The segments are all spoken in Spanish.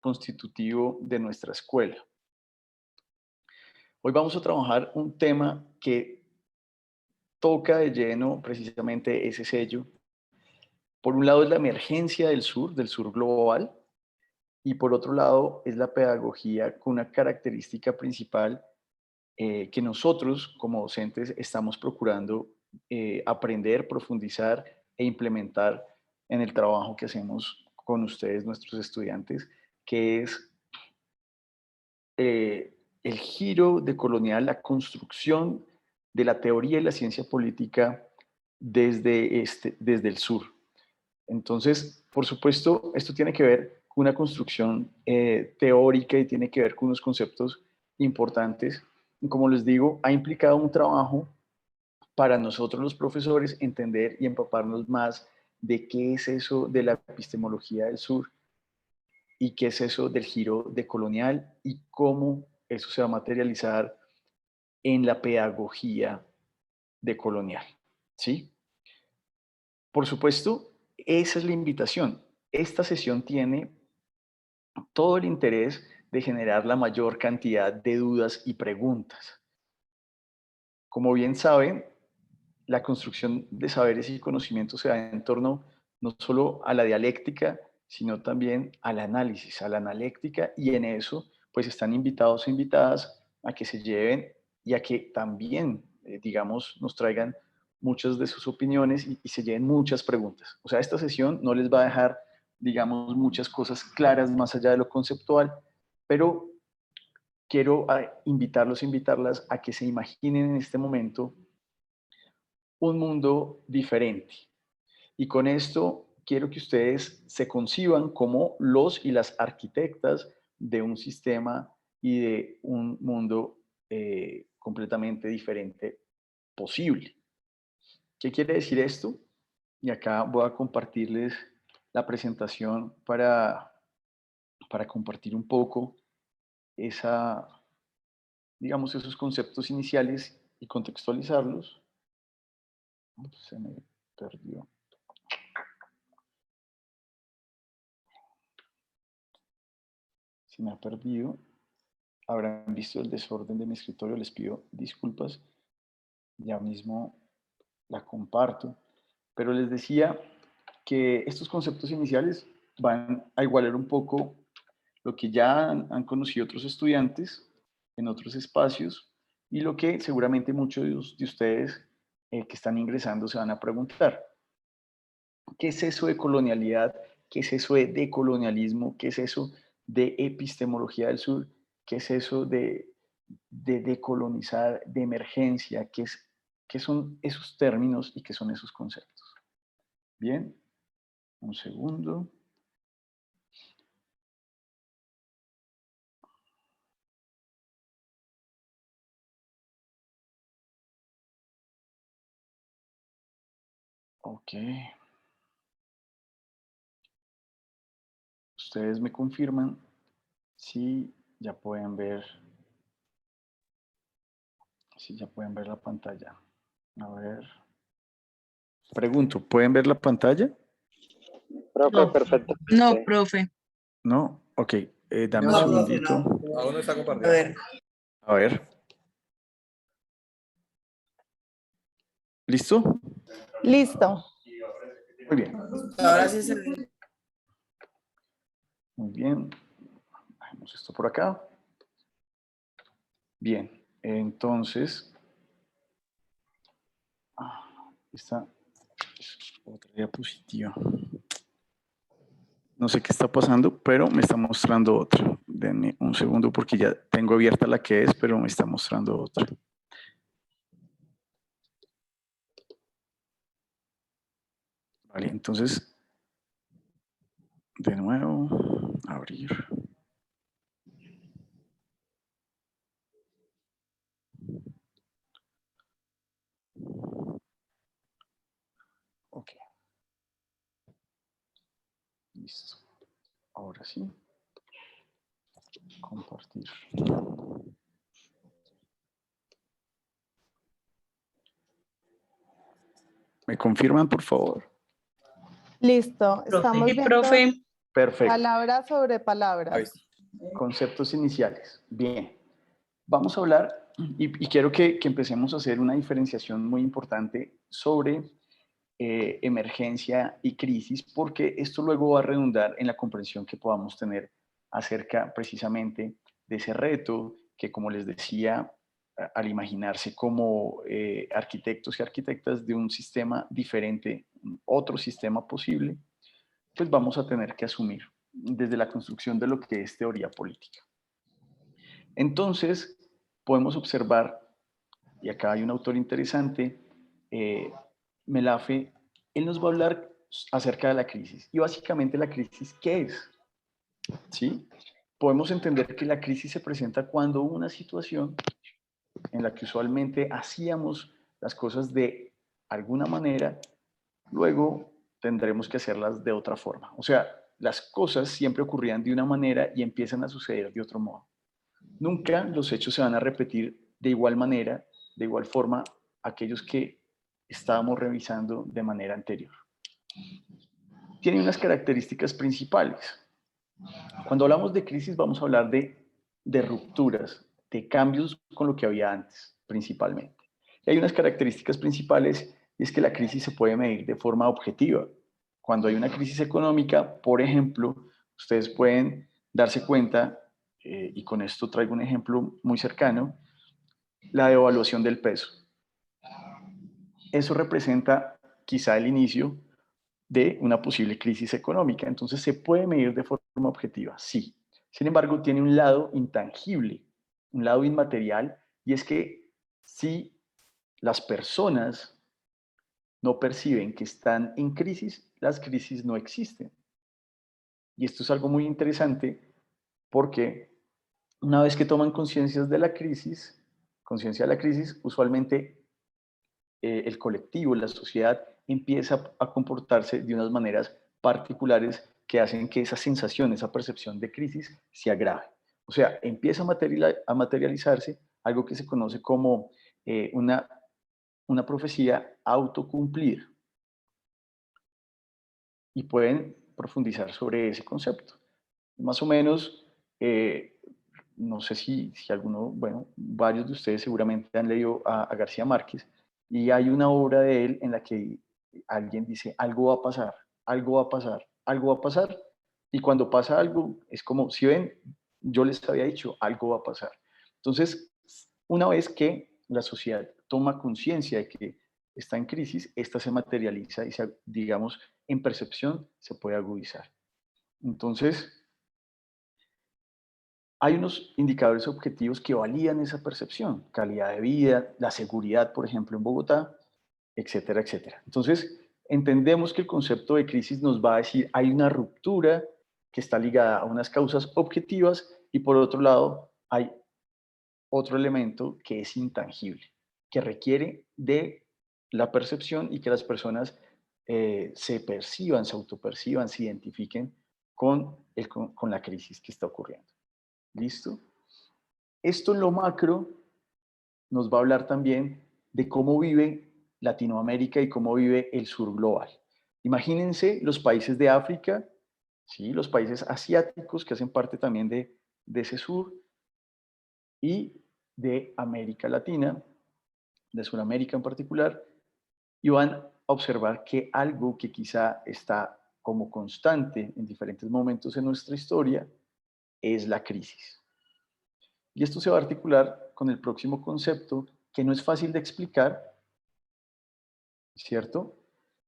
constitutivo de nuestra escuela. Hoy vamos a trabajar un tema que toca de lleno precisamente ese sello. Por un lado es la emergencia del sur global, y por otro lado es la pedagogía con una característica principal que nosotros como docentes estamos procurando aprender, profundizar e implementar en el trabajo que hacemos con ustedes, nuestros estudiantes, que es el giro decolonial, la construcción de la teoría y la ciencia política desde el sur. Entonces, por supuesto, esto tiene que ver con una construcción teórica y tiene que ver con unos conceptos importantes. Y como les digo, ha implicado un trabajo para nosotros los profesores entender y empaparnos más de qué es eso de la epistemología del sur y qué es eso del giro decolonial y cómo eso se va a materializar en la pedagogía decolonial. ¿Sí? Por supuesto, esa es la invitación. Esta sesión tiene todo el interés de generar la mayor cantidad de dudas y preguntas. Como bien saben, la construcción de saberes y conocimientos se da en torno no solo a la dialéctica, sino también al análisis, a la analéctica, y en eso pues están invitados e invitadas a que se lleven y a que también, digamos, nos traigan muchas de sus opiniones y se lleven muchas preguntas. O sea, esta sesión no les va a dejar, digamos, muchas cosas claras más allá de lo conceptual, pero quiero invitarlos e invitarlas a que se imaginen en este momento un mundo diferente. Y con esto quiero que ustedes se conciban como los y las arquitectas de un sistema y de un mundo completamente diferente posible. ¿Qué quiere decir esto? Y acá voy a compartirles la presentación para compartir un poco digamos, esos conceptos iniciales y contextualizarlos. Se me perdió. Se me ha perdido. Habrán visto el desorden de mi escritorio, les pido disculpas. Ya mismo la comparto. Pero les decía que estos conceptos iniciales van a igualar un poco lo que ya han conocido otros estudiantes en otros espacios y lo que seguramente muchos de ustedes que están ingresando se van a preguntar. ¿Qué es eso de colonialidad? ¿Qué es eso de decolonialismo? ¿Qué es eso de epistemología del sur? ¿Qué es eso de decolonizar, de emergencia? ¿Qué son esos términos y qué son esos conceptos? Bien, un segundo. Ok. Ustedes me confirman si ya pueden ver, la pantalla. A ver. Pregunto, ¿pueden ver la pantalla? Profe, No, perfectamente. no, profe. ¿No? Ok, dame No, un segundito. Aún no está A compartido. ver. A ver. ¿Listo? Listo. Muy bien. Ahora sí se ve. Muy bien. Dejemos esto por acá. Bien, entonces, esta es otra diapositiva. No sé qué está pasando, pero me está mostrando otra. Denme un segundo porque ya tengo abierta la que es, pero me está mostrando otra. Vale, entonces, de nuevo, abrir. Ok. Listo. Ahora sí. Compartir. ¿Me confirman, por favor? Listo. Estamos Profe, viendo. profe. Perfecto. Palabras sobre palabras. Conceptos iniciales. Bien. Vamos a hablar, y quiero que empecemos a hacer una diferenciación muy importante sobre emergencia y crisis, porque esto luego va a redundar en la comprensión que podamos tener acerca precisamente de ese reto que, como les decía, al imaginarse como arquitectos y arquitectas de un sistema diferente, otro sistema posible, pues vamos a tener que asumir desde la construcción de lo que es teoría política. Entonces, podemos observar, y acá hay un autor interesante, Melafe, él nos va a hablar acerca de la crisis. Y básicamente la crisis, ¿qué es? ¿Sí? Podemos entender que la crisis se presenta cuando una situación en la que usualmente hacíamos las cosas de alguna manera, luego tendremos que hacerlas de otra forma. O sea, las cosas siempre ocurrían de una manera y empiezan a suceder de otro modo. Nunca los hechos se van a repetir de igual manera, de igual forma, aquellos que estábamos revisando de manera anterior. Tiene unas características principales. Cuando hablamos de crisis vamos a hablar de rupturas, de cambios con lo que había antes, principalmente. Y hay unas características principales y es que la crisis se puede medir de forma objetiva. Cuando hay una crisis económica, por ejemplo, ustedes pueden darse cuenta, y con esto traigo un ejemplo muy cercano, la devaluación del peso. Eso representa quizá el inicio de una posible crisis económica. Entonces, ¿se puede medir de forma objetiva? Sí. Sin embargo, tiene un lado intangible, un lado inmaterial, y es que si las personas no perciben que están en crisis, las crisis no existen. Y esto es algo muy interesante porque una vez que toman conciencia de la crisis, usualmente el colectivo, la sociedad, empieza a comportarse de unas maneras particulares que hacen que esa sensación, esa percepción de crisis se agrave. O sea, empieza a materializarse algo que se conoce como una profecía autocumplida. Y pueden profundizar sobre ese concepto. Más o menos, no sé si alguno, bueno, varios de ustedes seguramente han leído a García Márquez, y hay una obra de él en la que alguien dice, algo va a pasar, algo va a pasar, algo va a pasar, y cuando pasa algo, es como, si ven, yo les había dicho, algo va a pasar. Entonces, una vez que la sociedad toma conciencia de que está en crisis, esta se materializa y, digamos, en percepción se puede agudizar. Entonces, hay unos indicadores objetivos que validan esa percepción, calidad de vida, la seguridad, por ejemplo, en Bogotá, etcétera, etcétera. Entonces, entendemos que el concepto de crisis nos va a decir hay una ruptura que está ligada a unas causas objetivas y por otro lado hay otro elemento que es intangible, que requiere de la percepción y que las personas se perciban, se autoperciban, se identifiquen con la crisis que está ocurriendo. ¿Listo? Esto en lo macro nos va a hablar también de cómo vive Latinoamérica y cómo vive el sur global. Imagínense los países de África, ¿sí? Los países asiáticos que hacen parte también de ese sur y de América Latina, de Sudamérica en particular, y van a observar que algo que quizá está como constante en diferentes momentos en nuestra historia es la crisis. Y esto se va a articular con el próximo concepto, que no es fácil de explicar, ¿cierto?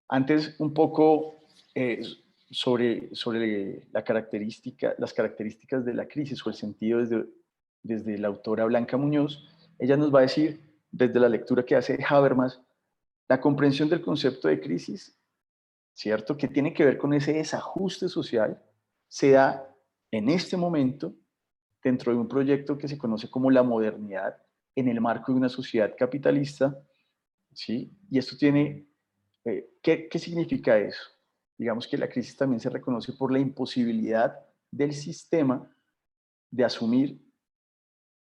Antes, un poco sobre las características de la crisis o el sentido desde la autora Blanca Muñoz. Ella nos va a decir, desde la lectura que hace Habermas, la comprensión del concepto de crisis, ¿cierto? Que tiene que ver con ese desajuste social, se da en este momento dentro de un proyecto que se conoce como la modernidad en el marco de una sociedad capitalista, ¿sí? Y esto tiene, ¿qué significa eso? Digamos que la crisis también se reconoce por la imposibilidad del sistema de asumir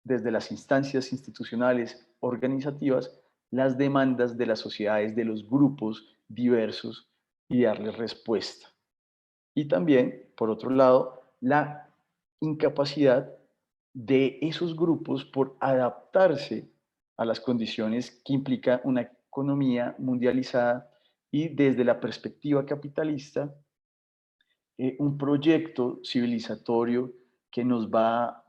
desde las instancias institucionales, organizativas, las demandas de las sociedades, de los grupos diversos y darles respuesta. Y también, por otro lado, la incapacidad de esos grupos por adaptarse a las condiciones que implica una economía mundializada y desde la perspectiva capitalista, un proyecto civilizatorio que nos va,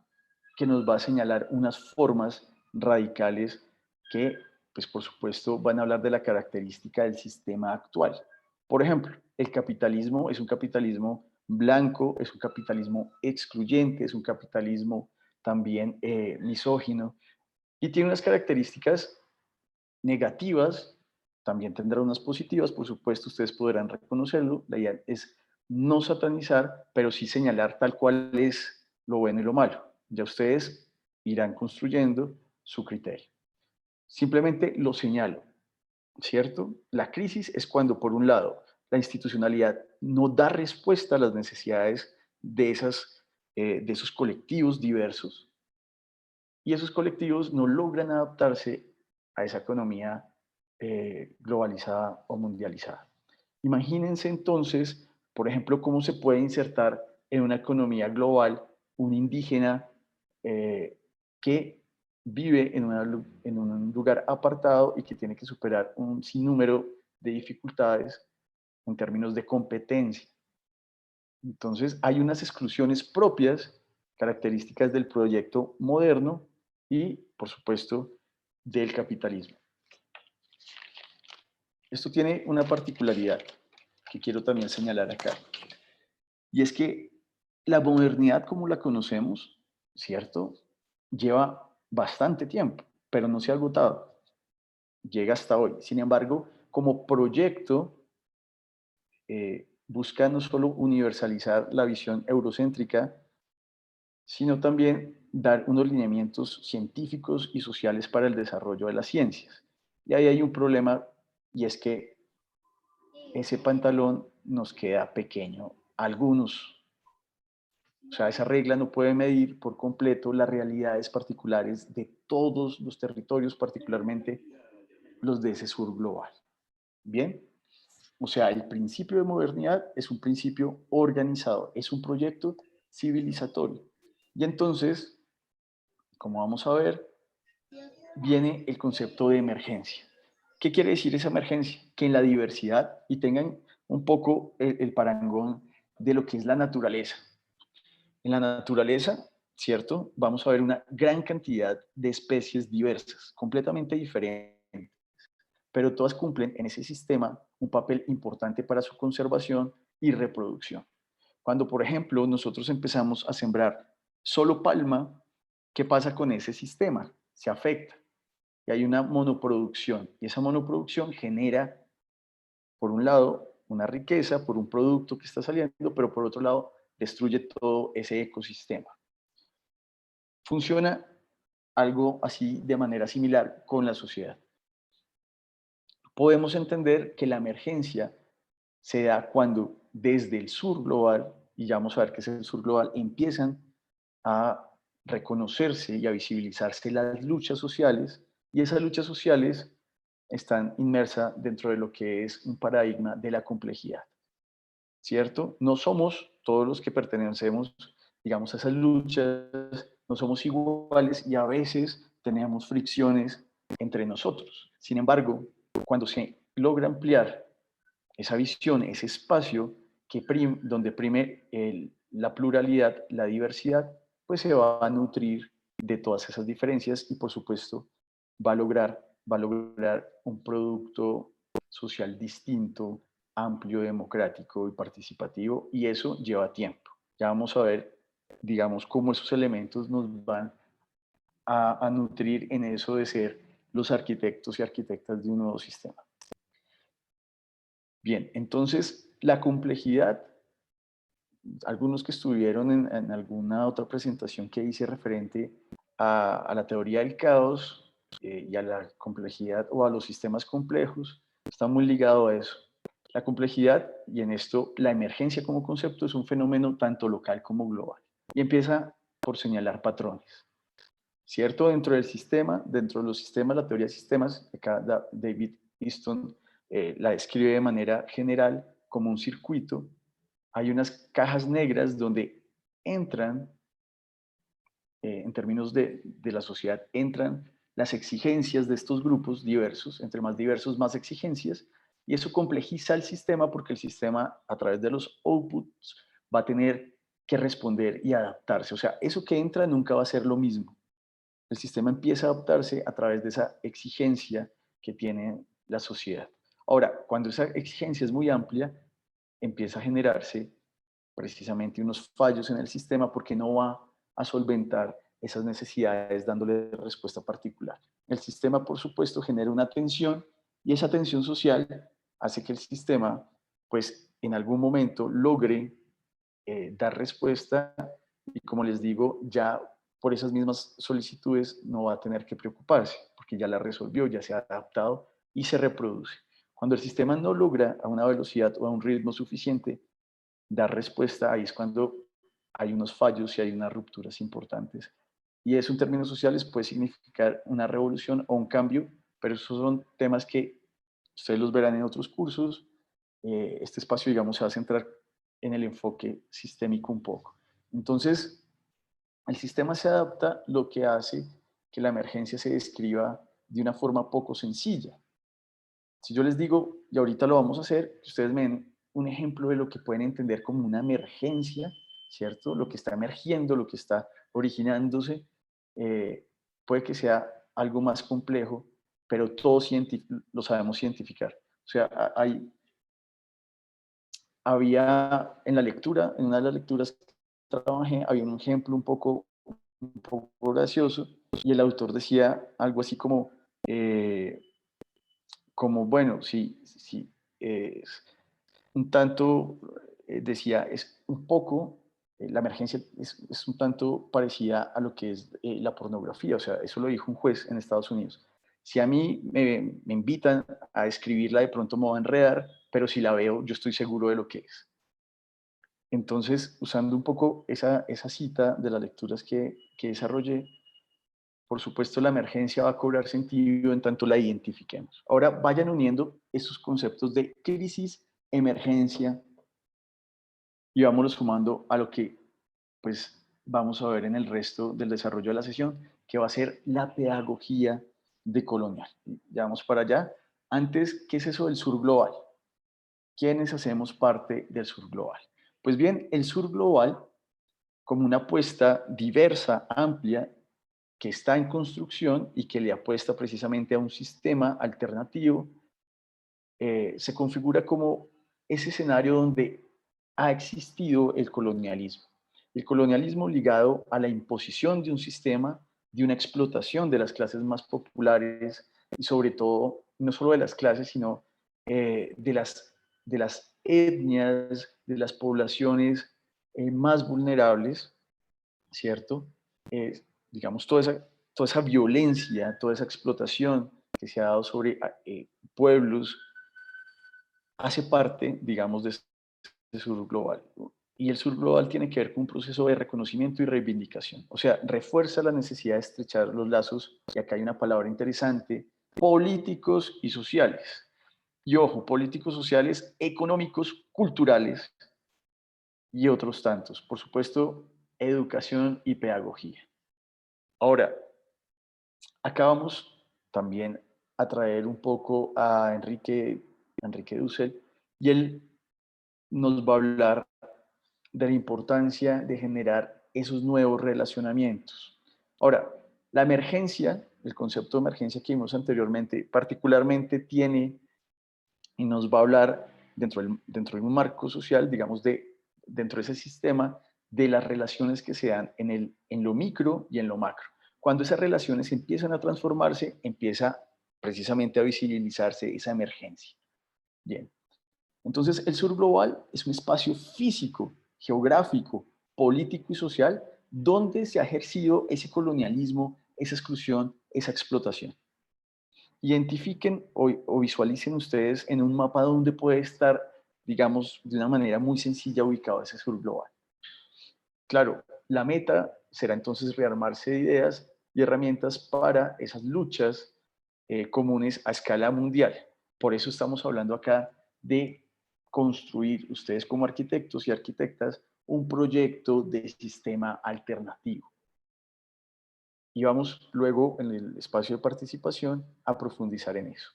que nos va a señalar unas formas radicales que, pues por supuesto, van a hablar de la característica del sistema actual. Por ejemplo, el capitalismo es un capitalismo blanco, es un capitalismo excluyente, es un capitalismo también misógino y tiene unas características negativas, también tendrá unas positivas, por supuesto, ustedes podrán reconocerlo. La idea es no satanizar, pero sí señalar tal cual es lo bueno y lo malo. Ya ustedes irán construyendo su criterio. Simplemente lo señalo, ¿cierto? La crisis es cuando, por un lado, la institucionalidad no da respuesta a las necesidades de esos colectivos diversos y esos colectivos no logran adaptarse a esa economía globalizada o mundializada. Imagínense entonces, por ejemplo, cómo se puede insertar en una economía global un indígena que vive en un lugar apartado y que tiene que superar un sinnúmero de dificultades en términos de competencia. Entonces, hay unas exclusiones propias, características del proyecto moderno y, por supuesto, del capitalismo. Esto tiene una particularidad que quiero también señalar acá, y es que la modernidad como la conocemos, ¿cierto? Lleva bastante tiempo, pero no se ha agotado, llega hasta hoy. Sin embargo, como proyecto, busca no solo universalizar la visión eurocéntrica, sino también dar unos lineamientos científicos y sociales para el desarrollo de las ciencias. Y ahí hay un problema, y es que ese pantalón nos queda pequeño a algunos. O sea, esa regla no puede medir por completo las realidades particulares de todos los territorios, particularmente los de ese sur global. Bien, o sea, el principio de modernidad es un principio organizador, es un proyecto civilizatorio. Y entonces, como vamos a ver, viene el concepto de emergencia. ¿Qué quiere decir esa emergencia? Que en la diversidad, y tengan un poco el parangón de lo que es la naturaleza. En la naturaleza, ¿cierto? Vamos a ver una gran cantidad de especies diversas, completamente diferentes, pero todas cumplen en ese sistema un papel importante para su conservación y reproducción. Cuando, por ejemplo, nosotros empezamos a sembrar solo palma, ¿qué pasa con ese sistema? Se afecta y hay una monoproducción. Y esa monoproducción genera, por un lado, una riqueza por un producto que está saliendo, pero por otro lado, destruye todo ese ecosistema. Funciona algo así de manera similar con la sociedad. Podemos entender que la emergencia se da cuando desde el sur global, y ya vamos a ver qué es el sur global, empiezan a reconocerse y a visibilizarse las luchas sociales, y esas luchas sociales están inmersas dentro de lo que es un paradigma de la complejidad, ¿cierto? No somos todos los que pertenecemos, digamos, a esas luchas, no somos iguales y a veces tenemos fricciones entre nosotros. Sin embargo, cuando se logra ampliar esa visión, ese espacio donde prime la pluralidad, la diversidad, pues se va a nutrir de todas esas diferencias y por supuesto va a lograr un producto social distinto, amplio, democrático y participativo, y eso lleva tiempo. Ya vamos a ver, digamos, cómo esos elementos nos van a nutrir en eso de ser los arquitectos y arquitectas de un nuevo sistema. Bien, entonces la complejidad, algunos que estuvieron en alguna otra presentación que hice referente a la teoría del caos y a la complejidad o a los sistemas complejos, está muy ligado a eso. La complejidad, y en esto la emergencia como concepto, es un fenómeno tanto local como global. Y empieza por señalar patrones. ¿Cierto? Dentro del sistema, dentro de los sistemas, la teoría de sistemas, acá David Easton la describe de manera general como un circuito hay unas cajas negras donde entran, en términos de la sociedad, entran las exigencias de estos grupos diversos, entre más diversos, más exigencias, y eso complejiza el sistema porque el sistema, a través de los outputs, va a tener que responder y adaptarse. O sea, eso que entra nunca va a ser lo mismo. El sistema empieza a adaptarse a través de esa exigencia que tiene la sociedad. Ahora, cuando esa exigencia es muy amplia, empieza a generarse precisamente unos fallos en el sistema porque no va a solventar esas necesidades dándole respuesta particular. El sistema, por supuesto, genera una tensión y esa tensión social hace que el sistema, pues, en algún momento logre dar respuesta y, como les digo, ya por esas mismas solicitudes no va a tener que preocuparse porque ya la resolvió, ya se ha adaptado y se reproduce. Cuando el sistema no logra a una velocidad o a un ritmo suficiente dar respuesta, ahí es cuando hay unos fallos y hay unas rupturas importantes. Y eso en términos sociales puede significar una revolución o un cambio, pero esos son temas que ustedes los verán en otros cursos. Este espacio, digamos, se va a centrar en el enfoque sistémico un poco. Entonces, el sistema se adapta, lo que hace que la emergencia se describa de una forma poco sencilla. Si yo les digo, y ahorita lo vamos a hacer, que ustedes me den un ejemplo de lo que pueden entender como una emergencia, ¿cierto? Lo que está emergiendo, lo que está originándose, eh, puede que sea algo más complejo, pero todos lo sabemos identificar. O sea, había en la lectura, en una de las lecturas que trabajé, había un ejemplo un poco gracioso, y el autor decía algo así eh, como bueno, sí, es un tanto, decía, es un poco, la emergencia es un tanto parecida a lo que es la pornografía, o sea, eso lo dijo un juez en Estados Unidos. Si a mí me invitan a escribirla, de pronto me voy a enredar, pero si la veo, yo estoy seguro de lo que es. Entonces, usando un poco esa cita de las lecturas que desarrollé, por supuesto, la emergencia va a cobrar sentido en tanto la identifiquemos. Ahora vayan uniendo esos conceptos de crisis, emergencia y vámonos sumando a lo que pues vamos a ver en el resto del desarrollo de la sesión, que va a ser la pedagogía decolonial. Ya vamos para allá. Antes, ¿qué es eso del sur global? ¿Quiénes hacemos parte del sur global? Pues bien, el sur global, como una apuesta diversa, amplia, que está en construcción y que le apuesta precisamente a un sistema alternativo, se configura como ese escenario donde ha existido el colonialismo. El colonialismo ligado a la imposición de un sistema, de una explotación de las clases más populares y sobre todo, no solo de las clases, sino de las etnias, de las poblaciones más vulnerables, ¿cierto? Digamos, toda esa violencia, toda esa explotación que se ha dado sobre pueblos, hace parte, digamos, de este sur global. Y el sur global tiene que ver con un proceso de reconocimiento y reivindicación. O sea, refuerza la necesidad de estrechar los lazos, y acá hay una palabra interesante, políticos y sociales. Y ojo, políticos, sociales, económicos, culturales y otros tantos. Por supuesto, educación y pedagogía. Ahora, acá vamos también a traer un poco a Enrique Dussel, y él nos va a hablar de la importancia de generar esos nuevos relacionamientos. Ahora, la emergencia, el concepto de emergencia que vimos anteriormente, particularmente tiene y nos va a hablar dentro de un marco social, digamos, dentro de ese sistema, de las relaciones que se dan en lo micro y en lo macro. Cuando esas relaciones empiezan a transformarse, empieza precisamente a visibilizarse esa emergencia. Bien, entonces el sur global es un espacio físico, geográfico, político y social donde se ha ejercido ese colonialismo, esa exclusión, esa explotación. Identifiquen o visualicen ustedes en un mapa donde puede estar, digamos, de una manera muy sencilla ubicado ese sur global. Claro, la meta será entonces rearmarse de ideas y herramientas para esas luchas comunes a escala mundial. Por eso estamos hablando acá de construir ustedes como arquitectos y arquitectas un proyecto de sistema alternativo. Y vamos luego en el espacio de participación a profundizar en eso.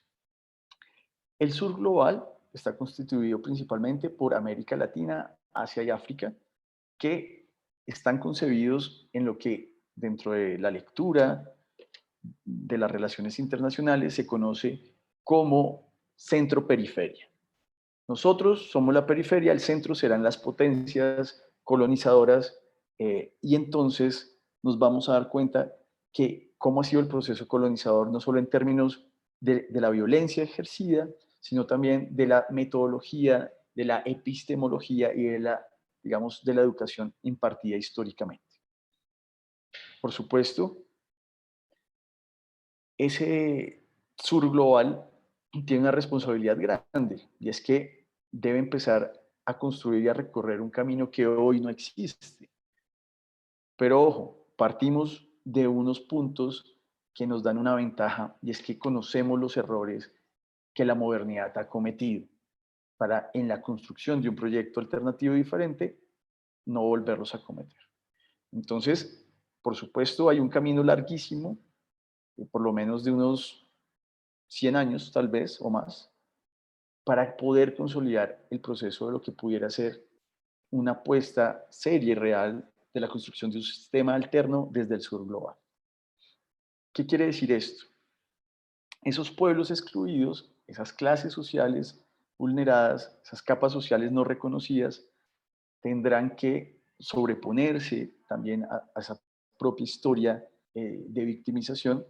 El sur global está constituido principalmente por América Latina, Asia y África, que están concebidos en lo que dentro de la lectura de las relaciones internacionales se conoce como centro-periferia. Nosotros somos la periferia, el centro serán las potencias colonizadoras y entonces nos vamos a dar cuenta que cómo ha sido el proceso colonizador, no solo en términos de la violencia ejercida, sino también de la metodología, de la epistemología y de la, digamos, de la educación impartida históricamente. Por supuesto, ese sur global tiene una responsabilidad grande y es que debe empezar a construir y a recorrer un camino que hoy no existe. Pero ojo, partimos de unos puntos que nos dan una ventaja y es que conocemos los errores que la modernidad ha cometido para en la construcción de un proyecto alternativo diferente no volverlos a cometer. Entonces, por supuesto, hay un camino larguísimo, por lo menos de unos 100 años tal vez o más, para poder consolidar el proceso de lo que pudiera ser una apuesta seria y real de la construcción de un sistema alterno desde el sur global. ¿Qué quiere decir esto? Esos pueblos excluidos, esas clases sociales vulneradas, esas capas sociales no reconocidas, tendrán que sobreponerse también a esa propia historia de victimización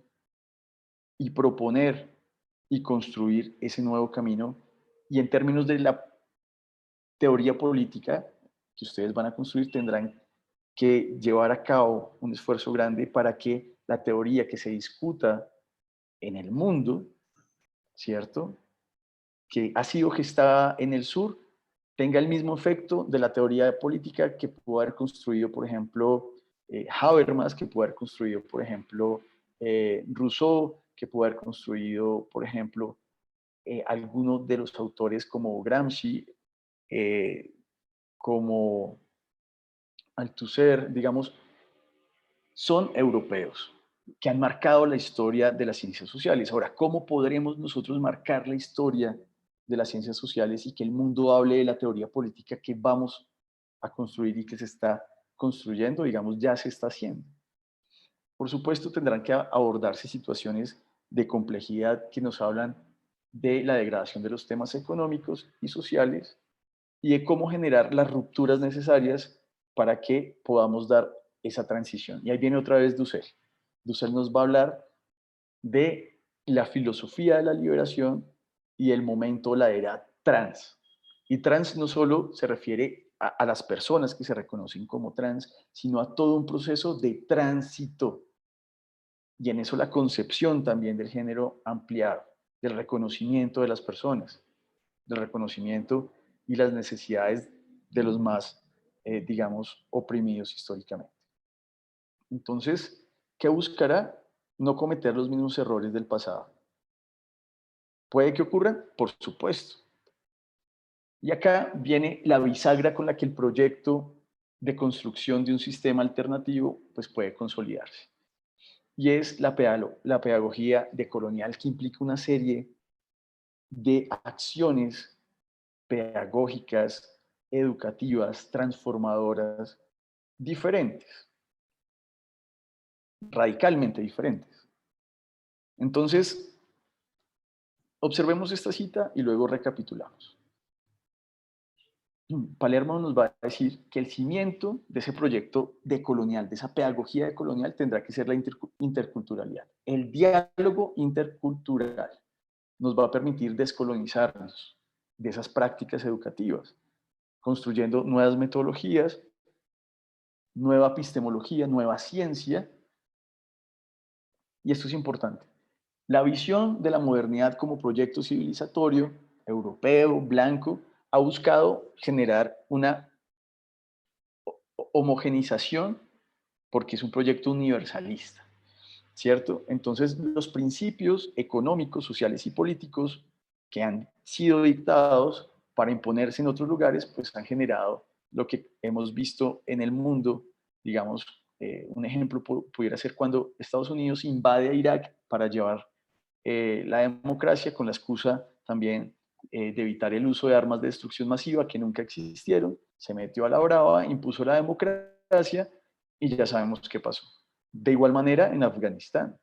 y proponer y construir ese nuevo camino. Y en términos de la teoría política que ustedes van a construir, tendrán que llevar a cabo un esfuerzo grande para que la teoría que se discuta en el mundo, ¿cierto?, que ha sido gestada en el sur, tenga el mismo efecto de la teoría política que pudo haber construido, por ejemplo, Habermas, que pudo haber construido, por ejemplo, Rousseau, que pudo haber construido, por ejemplo, algunos de los autores como Gramsci, como Althusser, digamos, son europeos que han marcado la historia de las ciencias sociales. Ahora, ¿cómo podremos nosotros marcar la historia de las ciencias sociales y que el mundo hable de la teoría política que vamos a construir y que se está construyendo, digamos, ya se está haciendo? Por supuesto, tendrán que abordarse situaciones de complejidad que nos hablan de la degradación de los temas económicos y sociales y de cómo generar las rupturas necesarias para que podamos dar esa transición. Y ahí viene otra vez Dussel. Dussel nos va a hablar de la filosofía de la liberación y el momento, la era trans. Y trans no solo se refiere a las personas que se reconocen como trans, sino a todo un proceso de tránsito. Y en eso la concepción también del género ampliado, del reconocimiento de las personas, del reconocimiento y las necesidades de los más, digamos, oprimidos históricamente. Entonces, ¿qué buscará? No cometer los mismos errores del pasado. ¿Puede que ocurran? Por supuesto. Y acá viene la bisagra con la que el proyecto de construcción de un sistema alternativo pues puede consolidarse. Y es la pedagogía decolonial, que implica una serie de acciones pedagógicas, educativas, transformadoras, diferentes, radicalmente diferentes. Entonces, observemos esta cita y luego recapitulamos. Palermo nos va a decir que el cimiento de ese proyecto decolonial, de esa pedagogía decolonial, tendrá que ser la interculturalidad. El diálogo intercultural nos va a permitir descolonizarnos de esas prácticas educativas, construyendo nuevas metodologías, nueva epistemología, nueva ciencia. Y esto es importante. La visión de la modernidad como proyecto civilizatorio, europeo, blanco, ha buscado generar una homogenización porque es un proyecto universalista, ¿cierto? Entonces, los principios económicos, sociales y políticos que han sido dictados para imponerse en otros lugares, pues han generado lo que hemos visto en el mundo. Digamos, un ejemplo pudiera ser cuando Estados Unidos invade a Irak para llevar la democracia con la excusa también de evitar el uso de armas de destrucción masiva que nunca existieron, se metió a la brava, impuso la democracia y ya sabemos qué pasó. De igual manera en Afganistán,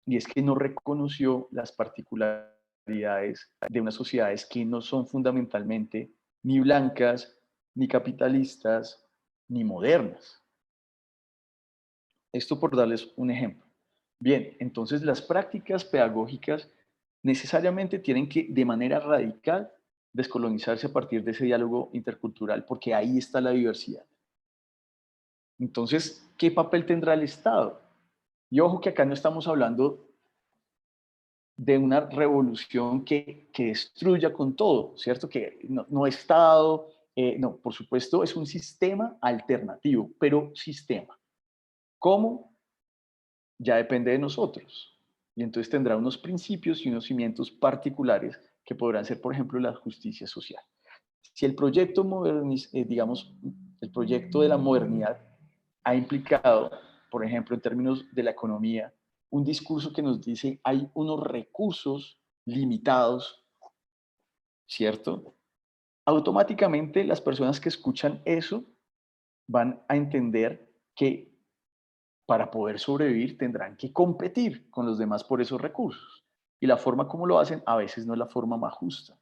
y es que no reconoció las particularidades de unas sociedades que no son fundamentalmente ni blancas, ni capitalistas, ni modernas. Esto por darles un ejemplo. Bien, entonces las prácticas pedagógicas necesariamente tienen que, de manera radical, descolonizarse a partir de ese diálogo intercultural, porque ahí está la diversidad. Entonces, ¿qué papel tendrá el Estado? Y ojo que acá no estamos hablando de una revolución que destruya con todo, ¿cierto? Que no Estado, no, por supuesto es un sistema alternativo, pero sistema. ¿Cómo? Ya depende de nosotros. Y entonces tendrá unos principios y unos cimientos particulares que podrán ser, por ejemplo, la justicia social. Si el proyecto, digamos, el proyecto de la modernidad ha implicado, por ejemplo, en términos de la economía, un discurso que nos dice hay unos recursos limitados, ¿cierto? Automáticamente las personas que escuchan eso van a entender que para poder sobrevivir tendrán que competir con los demás por esos recursos. Y la forma como lo hacen a veces no es la forma más justa,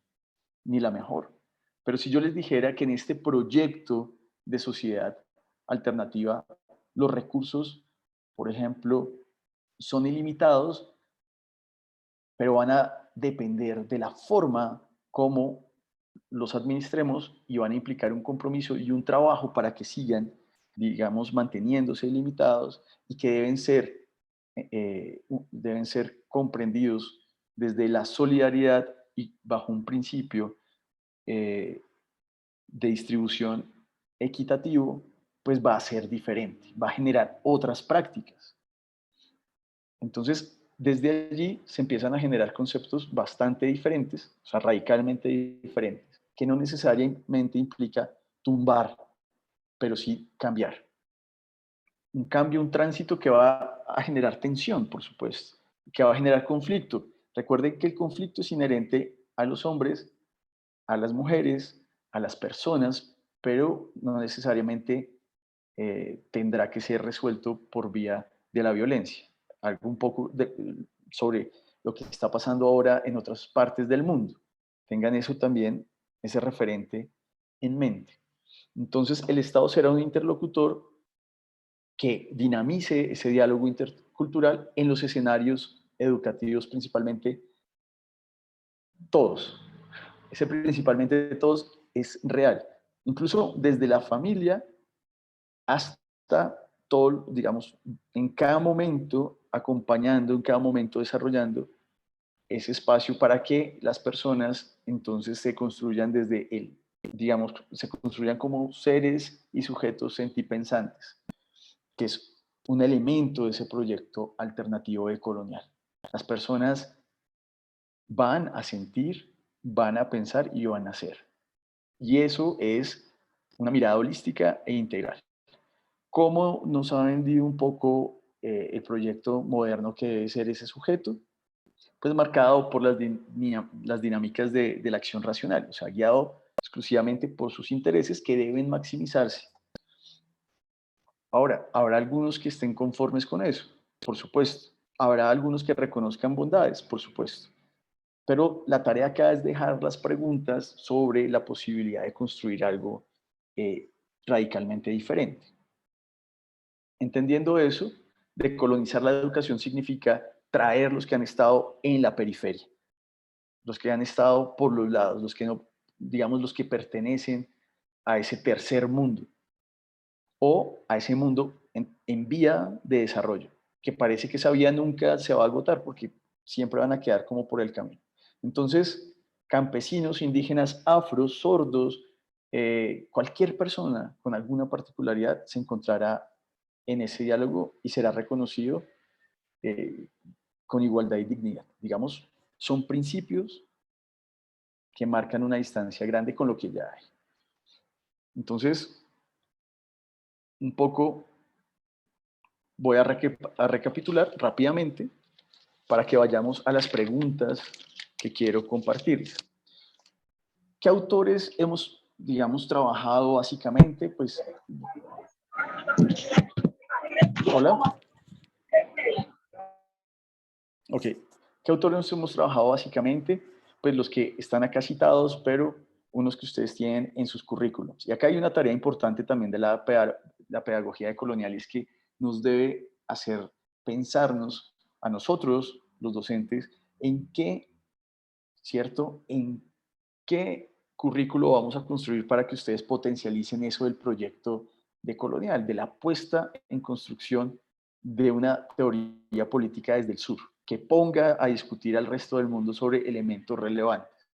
ni la mejor. Pero si yo les dijera que en este proyecto de sociedad alternativa, los recursos, por ejemplo, son ilimitados, pero van a depender de la forma como los administremos y van a implicar un compromiso y un trabajo para que sigan, digamos, manteniéndose limitados y que deben ser comprendidos desde la solidaridad y bajo un principio de distribución equitativo, pues va a ser diferente, va a generar otras prácticas. Entonces, desde allí se empiezan a generar conceptos bastante diferentes, o sea, radicalmente diferentes, que no necesariamente implica tumbar, pero sí cambiar. Un cambio, un tránsito que va a generar tensión, por supuesto, que va a generar conflicto. Recuerden que el conflicto es inherente a los hombres, a las mujeres, a las personas, pero no necesariamente tendrá que ser resuelto por vía de la violencia. Algo un poco sobre lo que está pasando ahora en otras partes del mundo. Tengan eso también, ese referente en mente. Entonces, el Estado será un interlocutor que dinamice ese diálogo intercultural en los escenarios educativos, principalmente todos. Ese principalmente de todos es real. Incluso desde la familia hasta todo, digamos, en cada momento acompañando, en cada momento desarrollando ese espacio para que las personas entonces se construyan desde él, digamos, se construyan como seres y sujetos sentipensantes, que es un elemento de ese proyecto alternativo de colonial. Las personas van a sentir, van a pensar y van a hacer. Y eso es una mirada holística e integral. ¿Cómo nos ha vendido un poco el proyecto moderno que debe ser ese sujeto? Pues marcado por las dinámicas de la acción racional, o sea, guiado exclusivamente por sus intereses que deben maximizarse. Ahora, habrá algunos que estén conformes con eso, por supuesto. Habrá algunos que reconozcan bondades, por supuesto. Pero la tarea acá es dejar las preguntas sobre la posibilidad de construir algo radicalmente diferente. Entendiendo eso, decolonizar la educación significa traer los que han estado en la periferia, los que han estado por los lados, los que no, digamos, los que pertenecen a ese tercer mundo o a ese mundo en vía de desarrollo, que parece que esa vía nunca se va a agotar porque siempre van a quedar como por el camino. Entonces, campesinos, indígenas, afros, sordos, cualquier persona con alguna particularidad se encontrará en ese diálogo y será reconocido eh, con igualdad y dignidad. Digamos, son principios que marcan una distancia grande con lo que ya hay. Entonces, un poco voy a recapitular rápidamente para que vayamos a las preguntas que quiero compartir. ¿Qué autores hemos, digamos, trabajado básicamente? Pues, hola. Ok. ¿Qué autores hemos trabajado básicamente? Pues los que están acá citados, pero unos que ustedes tienen en sus currículums. Y acá hay una tarea importante también de la pedagogía decolonial, y es que nos debe hacer pensarnos a nosotros, los docentes, en qué, ¿cierto? En qué currículo vamos a construir para que ustedes potencialicen eso del proyecto decolonial, de la puesta en construcción de una teoría política desde el sur, que ponga a discutir al resto del mundo sobre elementos relevantes.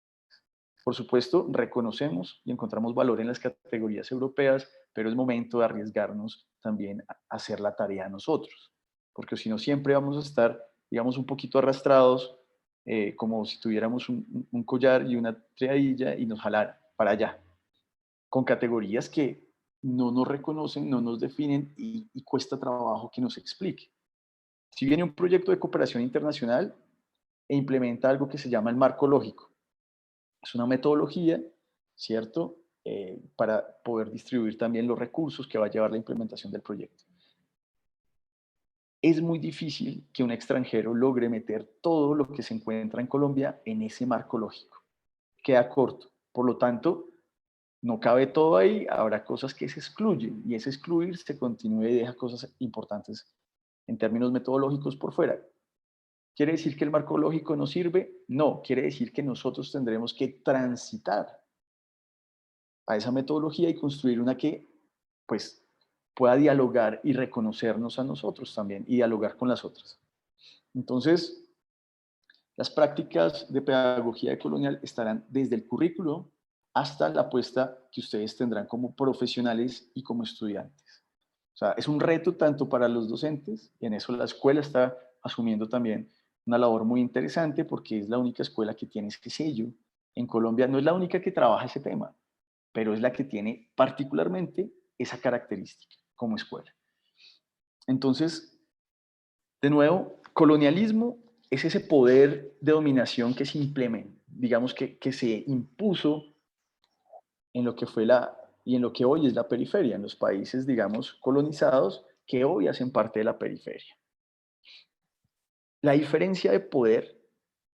Por supuesto, reconocemos y encontramos valor en las categorías europeas, pero es momento de arriesgarnos también a hacer la tarea nosotros, porque si no siempre vamos a estar, digamos, un poquito arrastrados, como si tuviéramos un collar y una triadilla y nos jalara para allá, con categorías que no nos reconocen, no nos definen y cuesta trabajo que nos explique. Si viene un proyecto de cooperación internacional e implementa algo que se llama el marco lógico, es una metodología, ¿cierto? Para poder distribuir también los recursos que va a llevar la implementación del proyecto. Es muy difícil que un extranjero logre meter todo lo que se encuentra en Colombia en ese marco lógico. Queda corto. Por lo tanto, no cabe todo ahí, habrá cosas que se excluyen y ese excluir se continúe y deja cosas importantes en términos metodológicos por fuera. ¿Quiere decir que el marco lógico no sirve? No, quiere decir que nosotros tendremos que transitar a esa metodología y construir una que pues pueda dialogar y reconocernos a nosotros también y dialogar con las otras. Entonces, las prácticas de pedagogía decolonial estarán desde el currículo hasta la apuesta que ustedes tendrán como profesionales y como estudiantes. O sea, es un reto tanto para los docentes, y en eso la escuela está asumiendo también una labor muy interesante porque es la única escuela que tiene ese sello. En Colombia no es la única que trabaja ese tema, pero es la que tiene particularmente esa característica como escuela. Entonces, de nuevo, colonialismo es ese poder de dominación que se implementa, digamos que se impuso en lo que fue y en lo que hoy es la periferia, en los países, digamos, colonizados, que hoy hacen parte de la periferia. La diferencia de poder,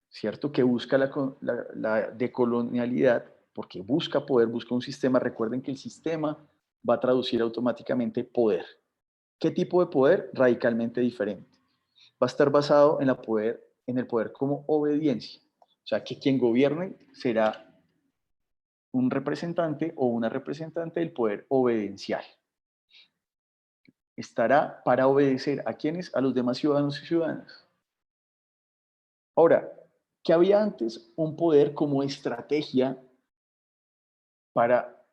¿cierto? Que busca la decolonialidad, porque busca poder, busca un sistema. Recuerden que el sistema va a traducir automáticamente poder. ¿Qué tipo de poder? Radicalmente diferente. Va a estar basado en el poder como obediencia. O sea, que quien gobierne será un representante o una representante del poder obedencial. Estará para obedecer a quienes, a los demás ciudadanos y ciudadanas. Ahora, ¿qué había antes? Un poder como estrategia para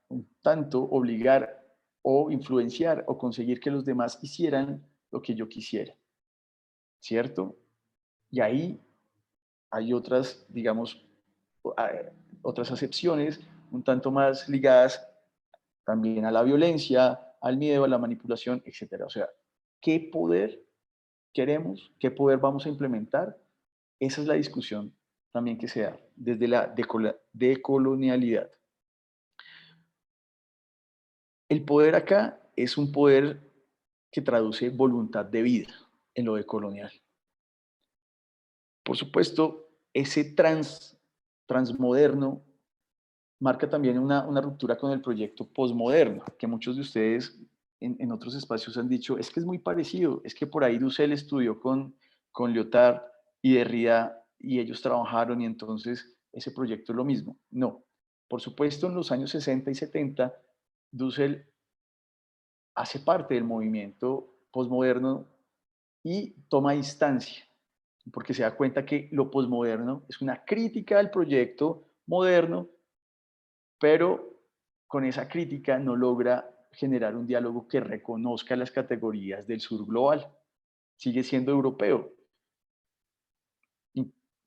tanto obligar o influenciar o conseguir que los demás hicieran lo que yo quisiera, ¿cierto? Y ahí hay otras, digamos, otras acepciones un tanto más ligadas también a la violencia, al miedo, a la manipulación, etcétera. O sea, ¿qué poder queremos? ¿Qué poder vamos a implementar? Esa es la discusión también que se da desde la decolonialidad. El poder acá es un poder que traduce voluntad de vida en lo decolonial. Por supuesto, ese transmoderno marca también una ruptura con el proyecto posmoderno, que muchos de ustedes en otros espacios han dicho, es que es muy parecido, es que por ahí Dussel estudió con Lyotard y Derrida y ellos trabajaron y entonces ese proyecto es lo mismo. No, por supuesto en los años 60 y 70, Dussel hace parte del movimiento posmoderno y toma distancia, porque se da cuenta que lo posmoderno es una crítica al proyecto moderno, pero con esa crítica no logra generar un diálogo que reconozca las categorías del sur global. Sigue siendo europeo.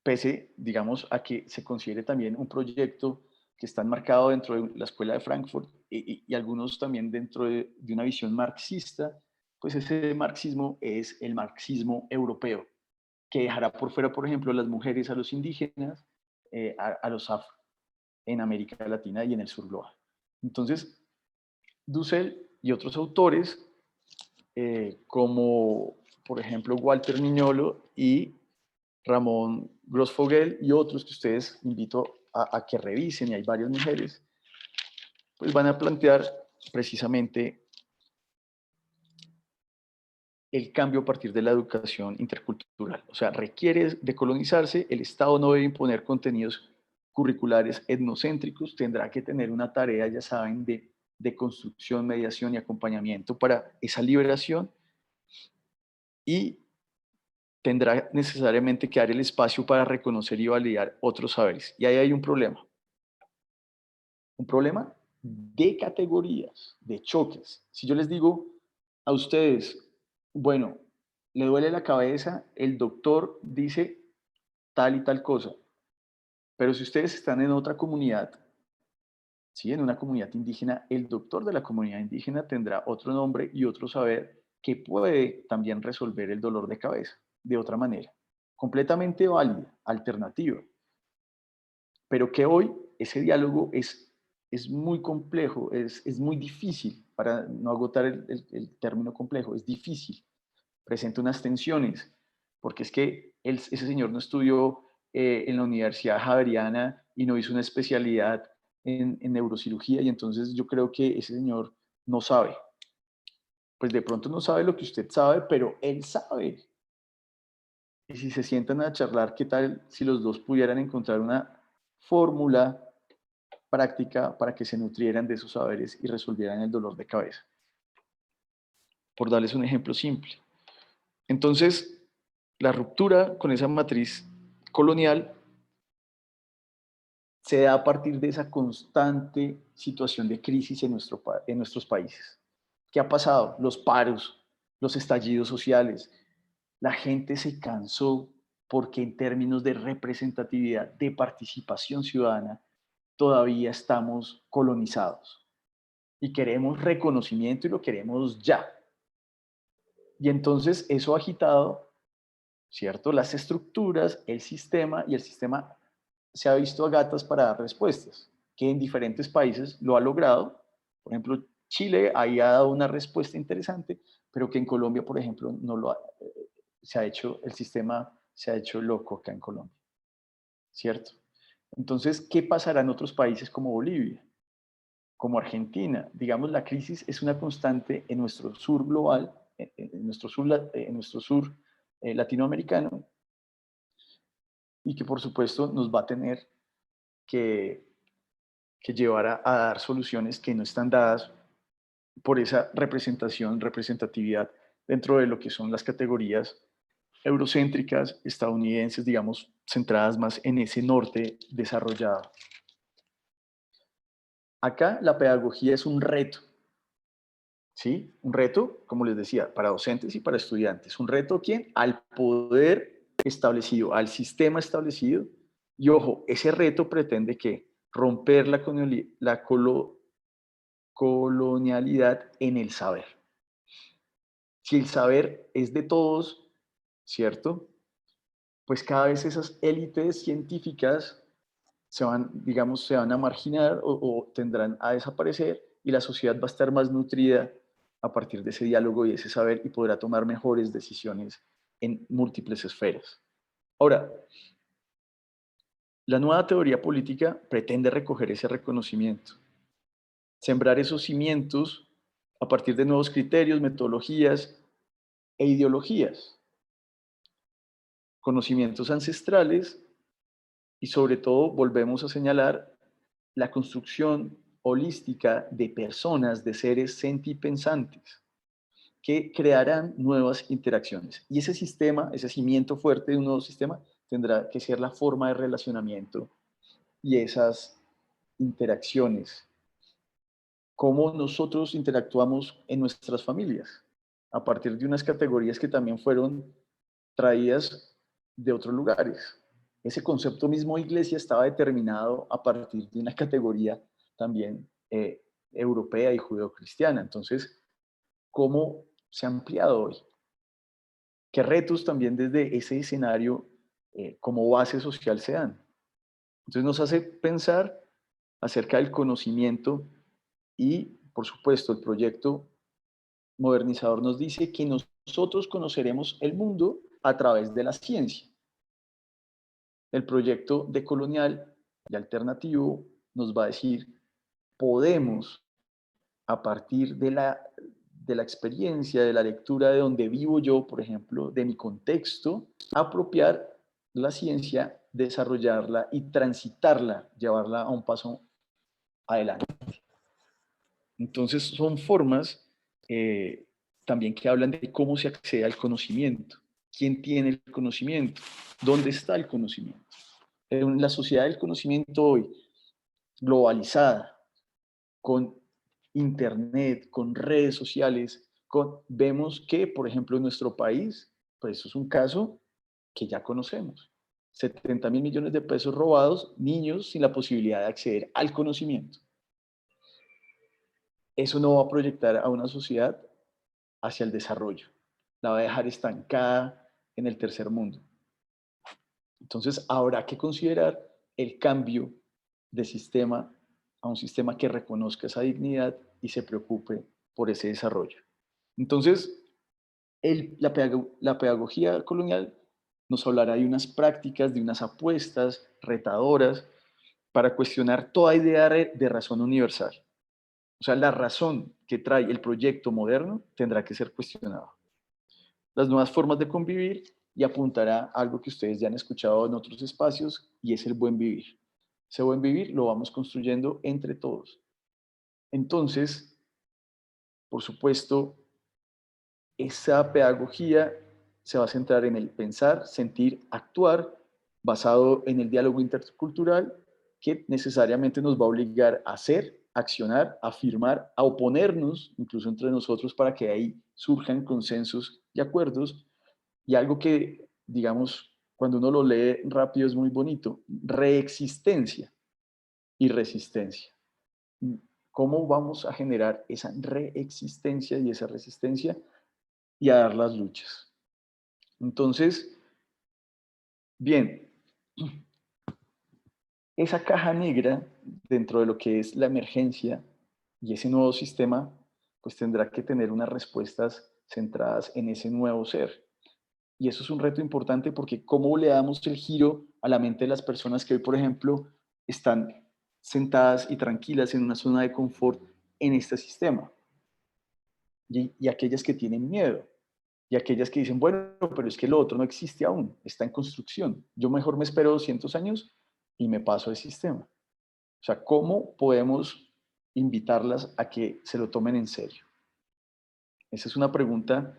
pese, digamos, a que se considere también un proyecto que está enmarcado dentro de la Escuela de Frankfurt y algunos también dentro de una visión marxista, pues ese marxismo es el marxismo europeo, que dejará por fuera, por ejemplo, a las mujeres, a los indígenas, a los afro, en América Latina y en el sur global. Entonces, Dussel y otros autores, como por ejemplo Walter Miñolo y Ramón Grossfogel y otros que ustedes invito a que revisen, y hay varias mujeres, pues van a plantear precisamente el cambio a partir de la educación intercultural. O sea, requiere decolonizarse, el Estado no debe imponer contenidos curriculares etnocéntricos, tendrá que tener una tarea, ya saben, de construcción, mediación y acompañamiento para esa liberación, y tendrá necesariamente que dar el espacio para reconocer y validar otros saberes. Y ahí hay un problema de categorías, de choques. Si yo les digo a ustedes, bueno, le duele la cabeza, el doctor dice tal y tal cosa, pero si ustedes están en otra comunidad, ¿sí? En una comunidad indígena, el doctor de la comunidad indígena tendrá otro nombre y otro saber que puede también resolver el dolor de cabeza de otra manera, completamente válida, alternativa, pero que hoy ese diálogo es muy complejo, es muy difícil, para no agotar el término complejo, es difícil, presenta unas tensiones, porque es que ese señor no estudió en la Universidad Javeriana y no hizo una especialidad en neurocirugía, y entonces yo creo que ese señor no sabe. Pues de pronto no sabe lo que usted sabe, pero él sabe. Y si se sientan a charlar, ¿qué tal si los dos pudieran encontrar una fórmula práctica para que se nutrieran de esos saberes y resolvieran el dolor de cabeza? Por darles un ejemplo simple. Entonces, la ruptura con esa matriz colonial se da a partir de esa constante situación de crisis en nuestros países. ¿Qué ha pasado? Los paros, los estallidos sociales. La gente se cansó porque en términos de representatividad, de participación ciudadana, todavía estamos colonizados y queremos reconocimiento y lo queremos ya. Y entonces eso ha agitado, ¿cierto? Las estructuras, el sistema, y el sistema se ha visto a gatas para dar respuestas, que en diferentes países lo ha logrado. Por ejemplo, Chile ahí ha dado una respuesta interesante, pero que en Colombia, por ejemplo, no lo ha, se ha hecho, el sistema se ha hecho loco acá en Colombia, ¿cierto? Entonces, ¿qué pasará en otros países como Bolivia, como Argentina? Digamos, la crisis es una constante en nuestro sur global, en nuestro sur latinoamericano, y que por supuesto nos va a tener que, que llevar a dar soluciones que no están dadas por esa representatividad dentro de lo que son las categorías eurocéntricas, estadounidenses, digamos, centradas más en ese norte desarrollado. Acá la pedagogía es un reto, ¿sí? Un reto, como les decía, para docentes y para estudiantes. ¿Un reto a quién? Al poder establecido, al sistema establecido. Y ojo, ese reto pretende que romper la colonialidad en el saber. Si el saber es de todos, ¿cierto? Pues cada vez esas élites científicas se van, digamos, se van a marginar o tendrán a desaparecer, y la sociedad va a estar más nutrida a partir de ese diálogo y ese saber, y podrá tomar mejores decisiones en múltiples esferas. Ahora, la nueva teoría política pretende recoger ese reconocimiento, sembrar esos cimientos a partir de nuevos criterios, metodologías e ideologías, conocimientos ancestrales, y sobre todo volvemos a señalar la construcción holística de personas, de seres sentipensantes, que crearán nuevas interacciones. Y ese sistema, ese cimiento fuerte de un nuevo sistema, tendrá que ser la forma de relacionamiento y esas interacciones. Cómo nosotros interactuamos en nuestras familias, a partir de unas categorías que también fueron traídas de otros lugares. ese concepto mismo iglesia estaba determinado a partir de una categoría también europea y judeocristiana. Entonces, ¿cómo se ha ampliado hoy? ¿Qué retos también desde ese escenario como base social se dan? Entonces nos hace pensar acerca del conocimiento y, por supuesto, el proyecto modernizador nos dice que nosotros conoceremos el mundo a través de la ciencia. El proyecto decolonial y alternativo nos va a decir, podemos, a partir de la experiencia, de la lectura de donde vivo yo, por ejemplo, de mi contexto, apropiar la ciencia, desarrollarla y transitarla, llevarla a un paso adelante. Entonces son formas también que hablan de cómo se accede al conocimiento, quién tiene el conocimiento, dónde está el conocimiento. En la sociedad del conocimiento hoy, globalizada, con internet, con redes sociales, vemos que, por ejemplo, en nuestro país, pues eso es un caso que ya conocemos. 70.000 millones de pesos robados, niños sin la posibilidad de acceder al conocimiento. Eso no va a proyectar a una sociedad hacia el desarrollo. La va a dejar estancada en el tercer mundo. Entonces, habrá que considerar el cambio de sistema a un sistema que reconozca esa dignidad y se preocupe por ese desarrollo. Entonces, la pedagogía colonial nos hablará de unas prácticas, de unas apuestas retadoras para cuestionar toda idea de razón universal. O sea, la razón que trae el proyecto moderno tendrá que ser cuestionada. Las nuevas formas de convivir y apuntará a algo que ustedes ya han escuchado en otros espacios y es el buen vivir. Ese buen vivir lo vamos construyendo entre todos. Entonces, por supuesto, esa pedagogía se va a centrar en el pensar, sentir, actuar, basado en el diálogo intercultural, que necesariamente nos va a obligar a hacer, a accionar, a afirmar, a oponernos, incluso entre nosotros, para que ahí surjan consensos y acuerdos. Y algo que, digamos, cuando uno lo lee rápido es muy bonito, reexistencia y resistencia. ¿Cómo vamos a generar esa reexistencia y esa resistencia y a dar las luchas? Entonces, bien, esa caja negra dentro de lo que es la emergencia y ese nuevo sistema, pues tendrá que tener unas respuestas centradas en ese nuevo ser. Y eso es un reto importante porque cómo le damos el giro a la mente de las personas que hoy, por ejemplo, están sentadas y tranquilas en una zona de confort en este sistema. Y aquellas que tienen miedo. Y aquellas que dicen, bueno, pero es que lo otro no existe aún, está en construcción. Yo mejor me espero 200 años y me paso al sistema. O sea, ¿cómo podemos invitarlas a que se lo tomen en serio? Esa es una pregunta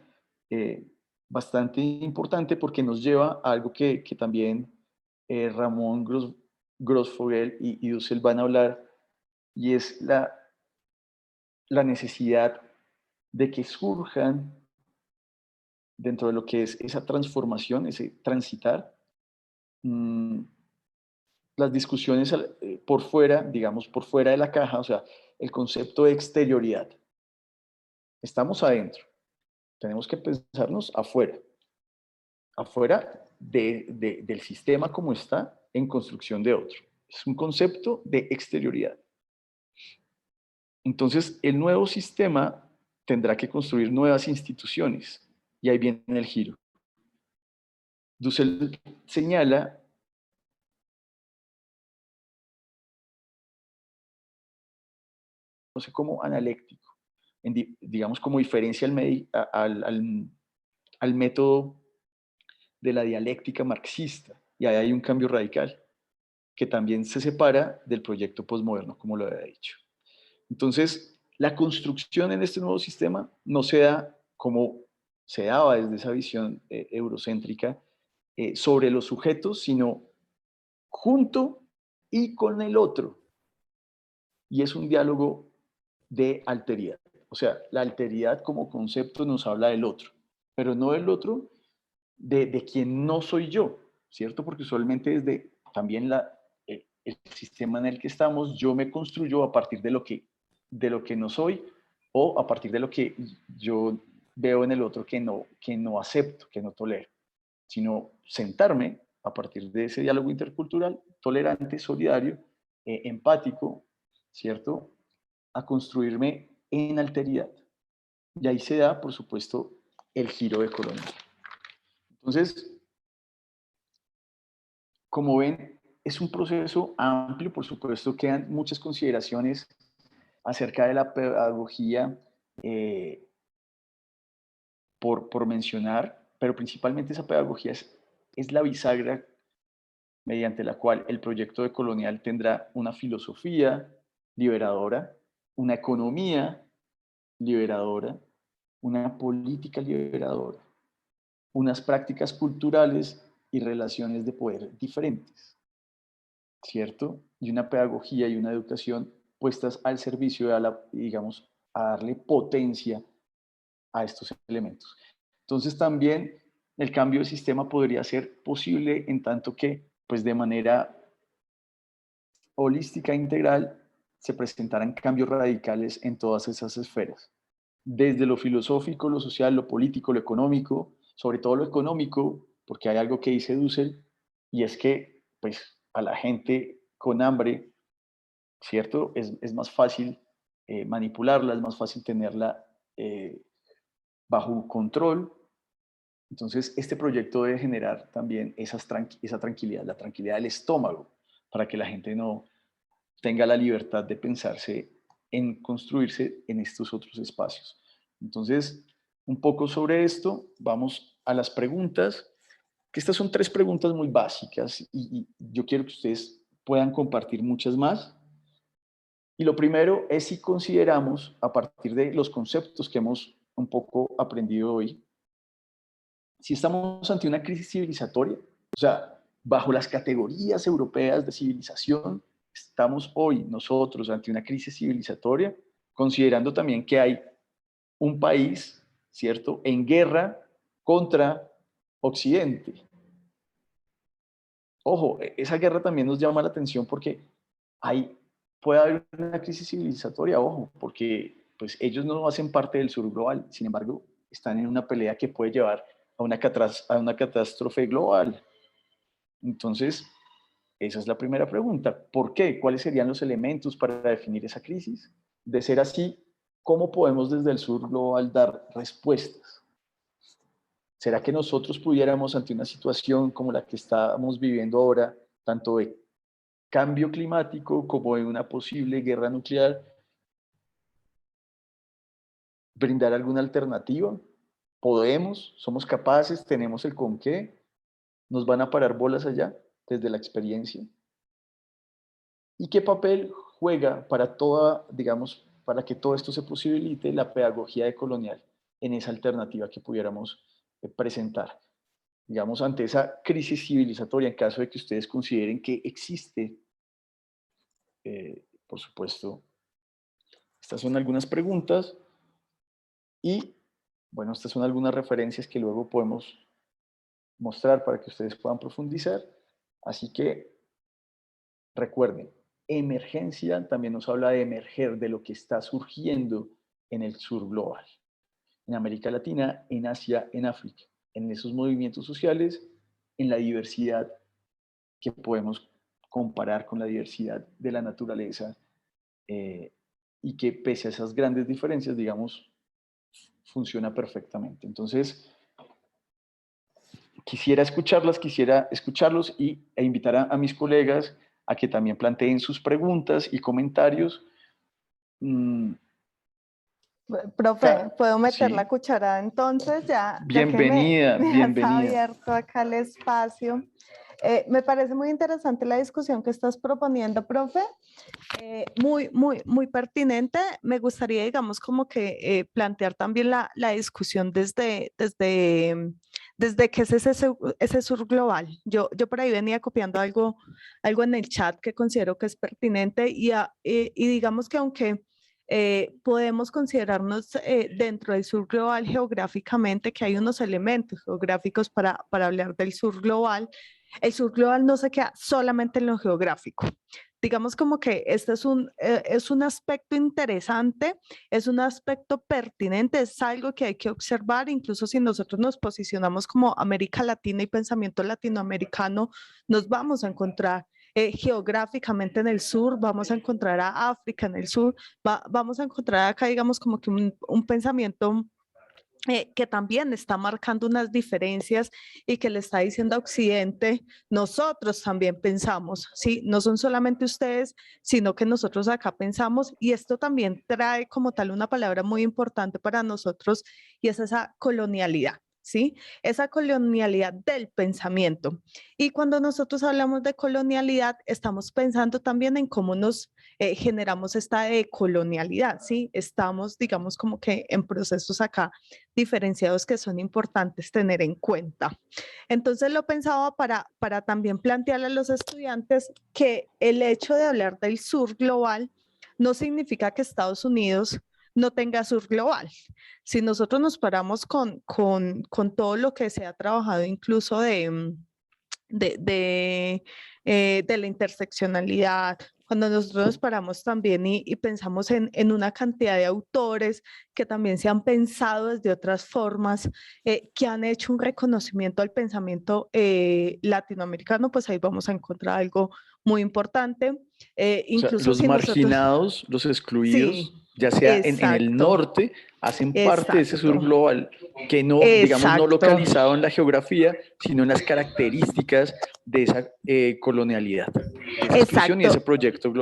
bastante importante porque nos lleva a algo que también Ramón Grossfogel y Dussel van a hablar, y es la necesidad de que surjan dentro de lo que es esa transformación, ese transitar, las discusiones por fuera, digamos, por fuera de la caja, o sea, el concepto de exterioridad. Estamos adentro, tenemos que pensarnos afuera, afuera del sistema como está en construcción de otro. Es un concepto de exterioridad. Entonces, el nuevo sistema tendrá que construir nuevas instituciones y ahí viene el giro. Dussel señala no sé, como analéctico, digamos como diferencia al método de la dialéctica marxista. Y ahí hay un cambio radical que también se separa del proyecto posmoderno, como lo había dicho. Entonces, la construcción en este nuevo sistema no se da como se daba desde esa visión eurocéntrica sobre los sujetos, sino junto y con el otro. Y es un diálogo de alteridad. O sea, la alteridad como concepto nos habla del otro, pero no del otro de quien no soy yo, ¿cierto? Porque usualmente desde también el sistema en el que estamos, yo me construyo a partir de lo que no soy o a partir de lo que yo veo en el otro que no acepto, que no tolero, sino sentarme a partir de ese diálogo intercultural, tolerante, solidario, empático, ¿cierto? A construirme en alteridad. Y ahí se da, por supuesto, el giro de Colonia. Entonces, como ven, es un proceso amplio, por supuesto, quedan muchas consideraciones acerca de la pedagogía por mencionar, pero principalmente esa pedagogía es la bisagra mediante la cual el proyecto de colonial tendrá una filosofía liberadora, una economía liberadora, una política liberadora, unas prácticas culturales y relaciones de poder diferentes, ¿cierto? Y una pedagogía y una educación puestas al servicio de digamos, a darle potencia a estos elementos. Entonces también el cambio de sistema podría ser posible en tanto que, pues de manera holística e integral, se presentaran cambios radicales en todas esas esferas, desde lo filosófico, lo social, lo político, lo económico, sobre todo lo económico, porque hay algo que dice Dussel, y es que pues, a la gente con hambre, ¿cierto? Es más fácil manipularla, es más fácil tenerla bajo control. Entonces, este proyecto debe generar también esa tranquilidad, la tranquilidad del estómago, para que la gente no tenga la libertad de pensarse en construirse en estos otros espacios. Entonces, un poco sobre esto, vamos a las preguntas, que estas son 3 preguntas muy básicas y yo quiero que ustedes puedan compartir muchas más. Y lo primero es si consideramos, a partir de los conceptos que hemos un poco aprendido hoy, si estamos ante una crisis civilizatoria, o sea, bajo las categorías europeas de civilización, estamos hoy nosotros ante una crisis civilizatoria, considerando también que hay un país, ¿cierto?, en guerra contra Occidente. Ojo, esa guerra también nos llama la atención porque puede haber una crisis civilizatoria, ojo, porque pues, ellos no hacen parte del sur global, sin embargo, están en una pelea que puede llevar a una catástrofe global. Entonces, esa es la primera pregunta. ¿Por qué? ¿Cuáles serían los elementos para definir esa crisis? De ser así, ¿cómo podemos desde el sur global dar respuestas? ¿Será que nosotros pudiéramos, ante una situación como la que estamos viviendo ahora, tanto de cambio climático como de una posible guerra nuclear, brindar alguna alternativa? ¿Podemos? ¿Somos capaces? ¿Tenemos el con qué? ¿Nos van a parar bolas allá desde la experiencia? ¿Y qué papel juega para digamos, para que todo esto se posibilite la pedagogía decolonial en esa alternativa que pudiéramos presentar? Digamos, ante esa crisis civilizatoria, en caso de que ustedes consideren que existe, por supuesto, estas son algunas preguntas y, bueno, estas son algunas referencias que luego podemos mostrar para que ustedes puedan profundizar. Así que recuerden, emergencia también nos habla de emerger, de lo que está surgiendo en el sur global, en América Latina, en Asia, en África, en esos movimientos sociales, en la diversidad que podemos comparar con la diversidad de la naturaleza y que pese a esas grandes diferencias, digamos, funciona perfectamente. Entonces, quisiera escucharlos e invitar a mis colegas a que también planteen sus preguntas y comentarios. Profe, ¿puedo meter Sí. la cuchara entonces? Ya que Bienvenida, me has bienvenida. abierto acá el espacio. Me parece muy interesante la discusión que estás proponiendo, profe. Muy pertinente. Me gustaría, digamos, como que plantear también la discusión desde qué es ese sur global. Yo por ahí venía copiando algo en el chat que considero que es pertinente y digamos que aunque podemos considerarnos dentro del sur global geográficamente, que hay unos elementos geográficos para hablar del sur global, El sur global no se queda solamente en lo geográfico. Digamos como que este es un aspecto interesante, es un aspecto pertinente, es algo que hay que observar, incluso si nosotros nos posicionamos como América Latina y pensamiento latinoamericano, nos vamos a encontrar geográficamente en el sur, vamos a encontrar a África en el sur, vamos a encontrar acá, digamos, como que un pensamiento que también está marcando unas diferencias y que le está diciendo a Occidente, nosotros también pensamos, ¿sí? No son solamente ustedes, sino que nosotros acá pensamos y esto también trae como tal una palabra muy importante para nosotros y es esa colonialidad. ¿Sí? Esa colonialidad del pensamiento. Y cuando nosotros hablamos de colonialidad, estamos pensando también en cómo nos generamos esta colonialidad, ¿sí? Estamos, digamos, como que en procesos acá diferenciados que son importantes tener en cuenta. Entonces lo pensaba para también plantearle a los estudiantes que el hecho de hablar del sur global no significa que Estados Unidos no tenga sur global. Si nosotros nos paramos con todo lo que se ha trabajado incluso de la interseccionalidad, cuando nosotros nos paramos también y pensamos en una cantidad de autores que también se han pensado desde otras formas, que han hecho un reconocimiento al pensamiento latinoamericano, pues ahí vamos a encontrar algo muy importante. O sea, Incluso los si nosotros, marginados, los excluidos, sí, ya sea en el exacto, norte, hacen parte de ese sur exacto, global que no, digamos, no exacto. localizado en la geografía, sino en las características de esa colonialidad, de esa exclusión y ese Exacto. proyecto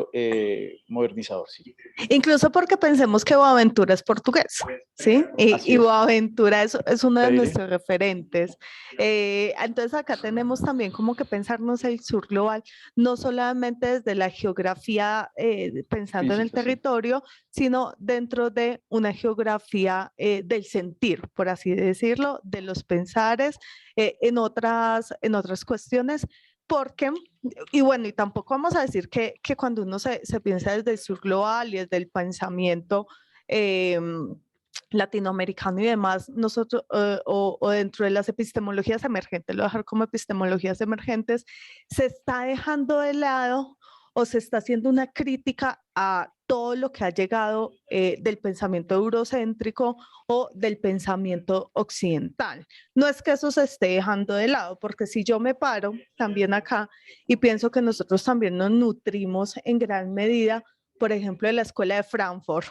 modernizador. Sí. Incluso porque pensemos que Boaventura es portugués, ¿sí? Así Y es. Boaventura es uno de Freire. nuestros referentes. Entonces acá tenemos también como que pensarnos el sur global, no solamente desde la geografía, pensando en el Física, sí. territorio, sino dentro de una geografía del sentir, por así decirlo, de los pensares, en otras cuestiones, porque y bueno, y tampoco vamos a decir que cuando uno se piensa desde el sur global y desde el pensamiento eh, latinoamericano y demás, nosotros, o dentro de las epistemologías emergentes, lo voy a dejar como epistemologías emergentes, se está dejando de lado o se está haciendo una crítica a todo lo que ha llegado del pensamiento eurocéntrico o del pensamiento occidental. No es que eso se esté dejando de lado, porque si yo me paro también acá y pienso que nosotros también nos nutrimos en gran medida, por ejemplo, de la escuela de Frankfurt,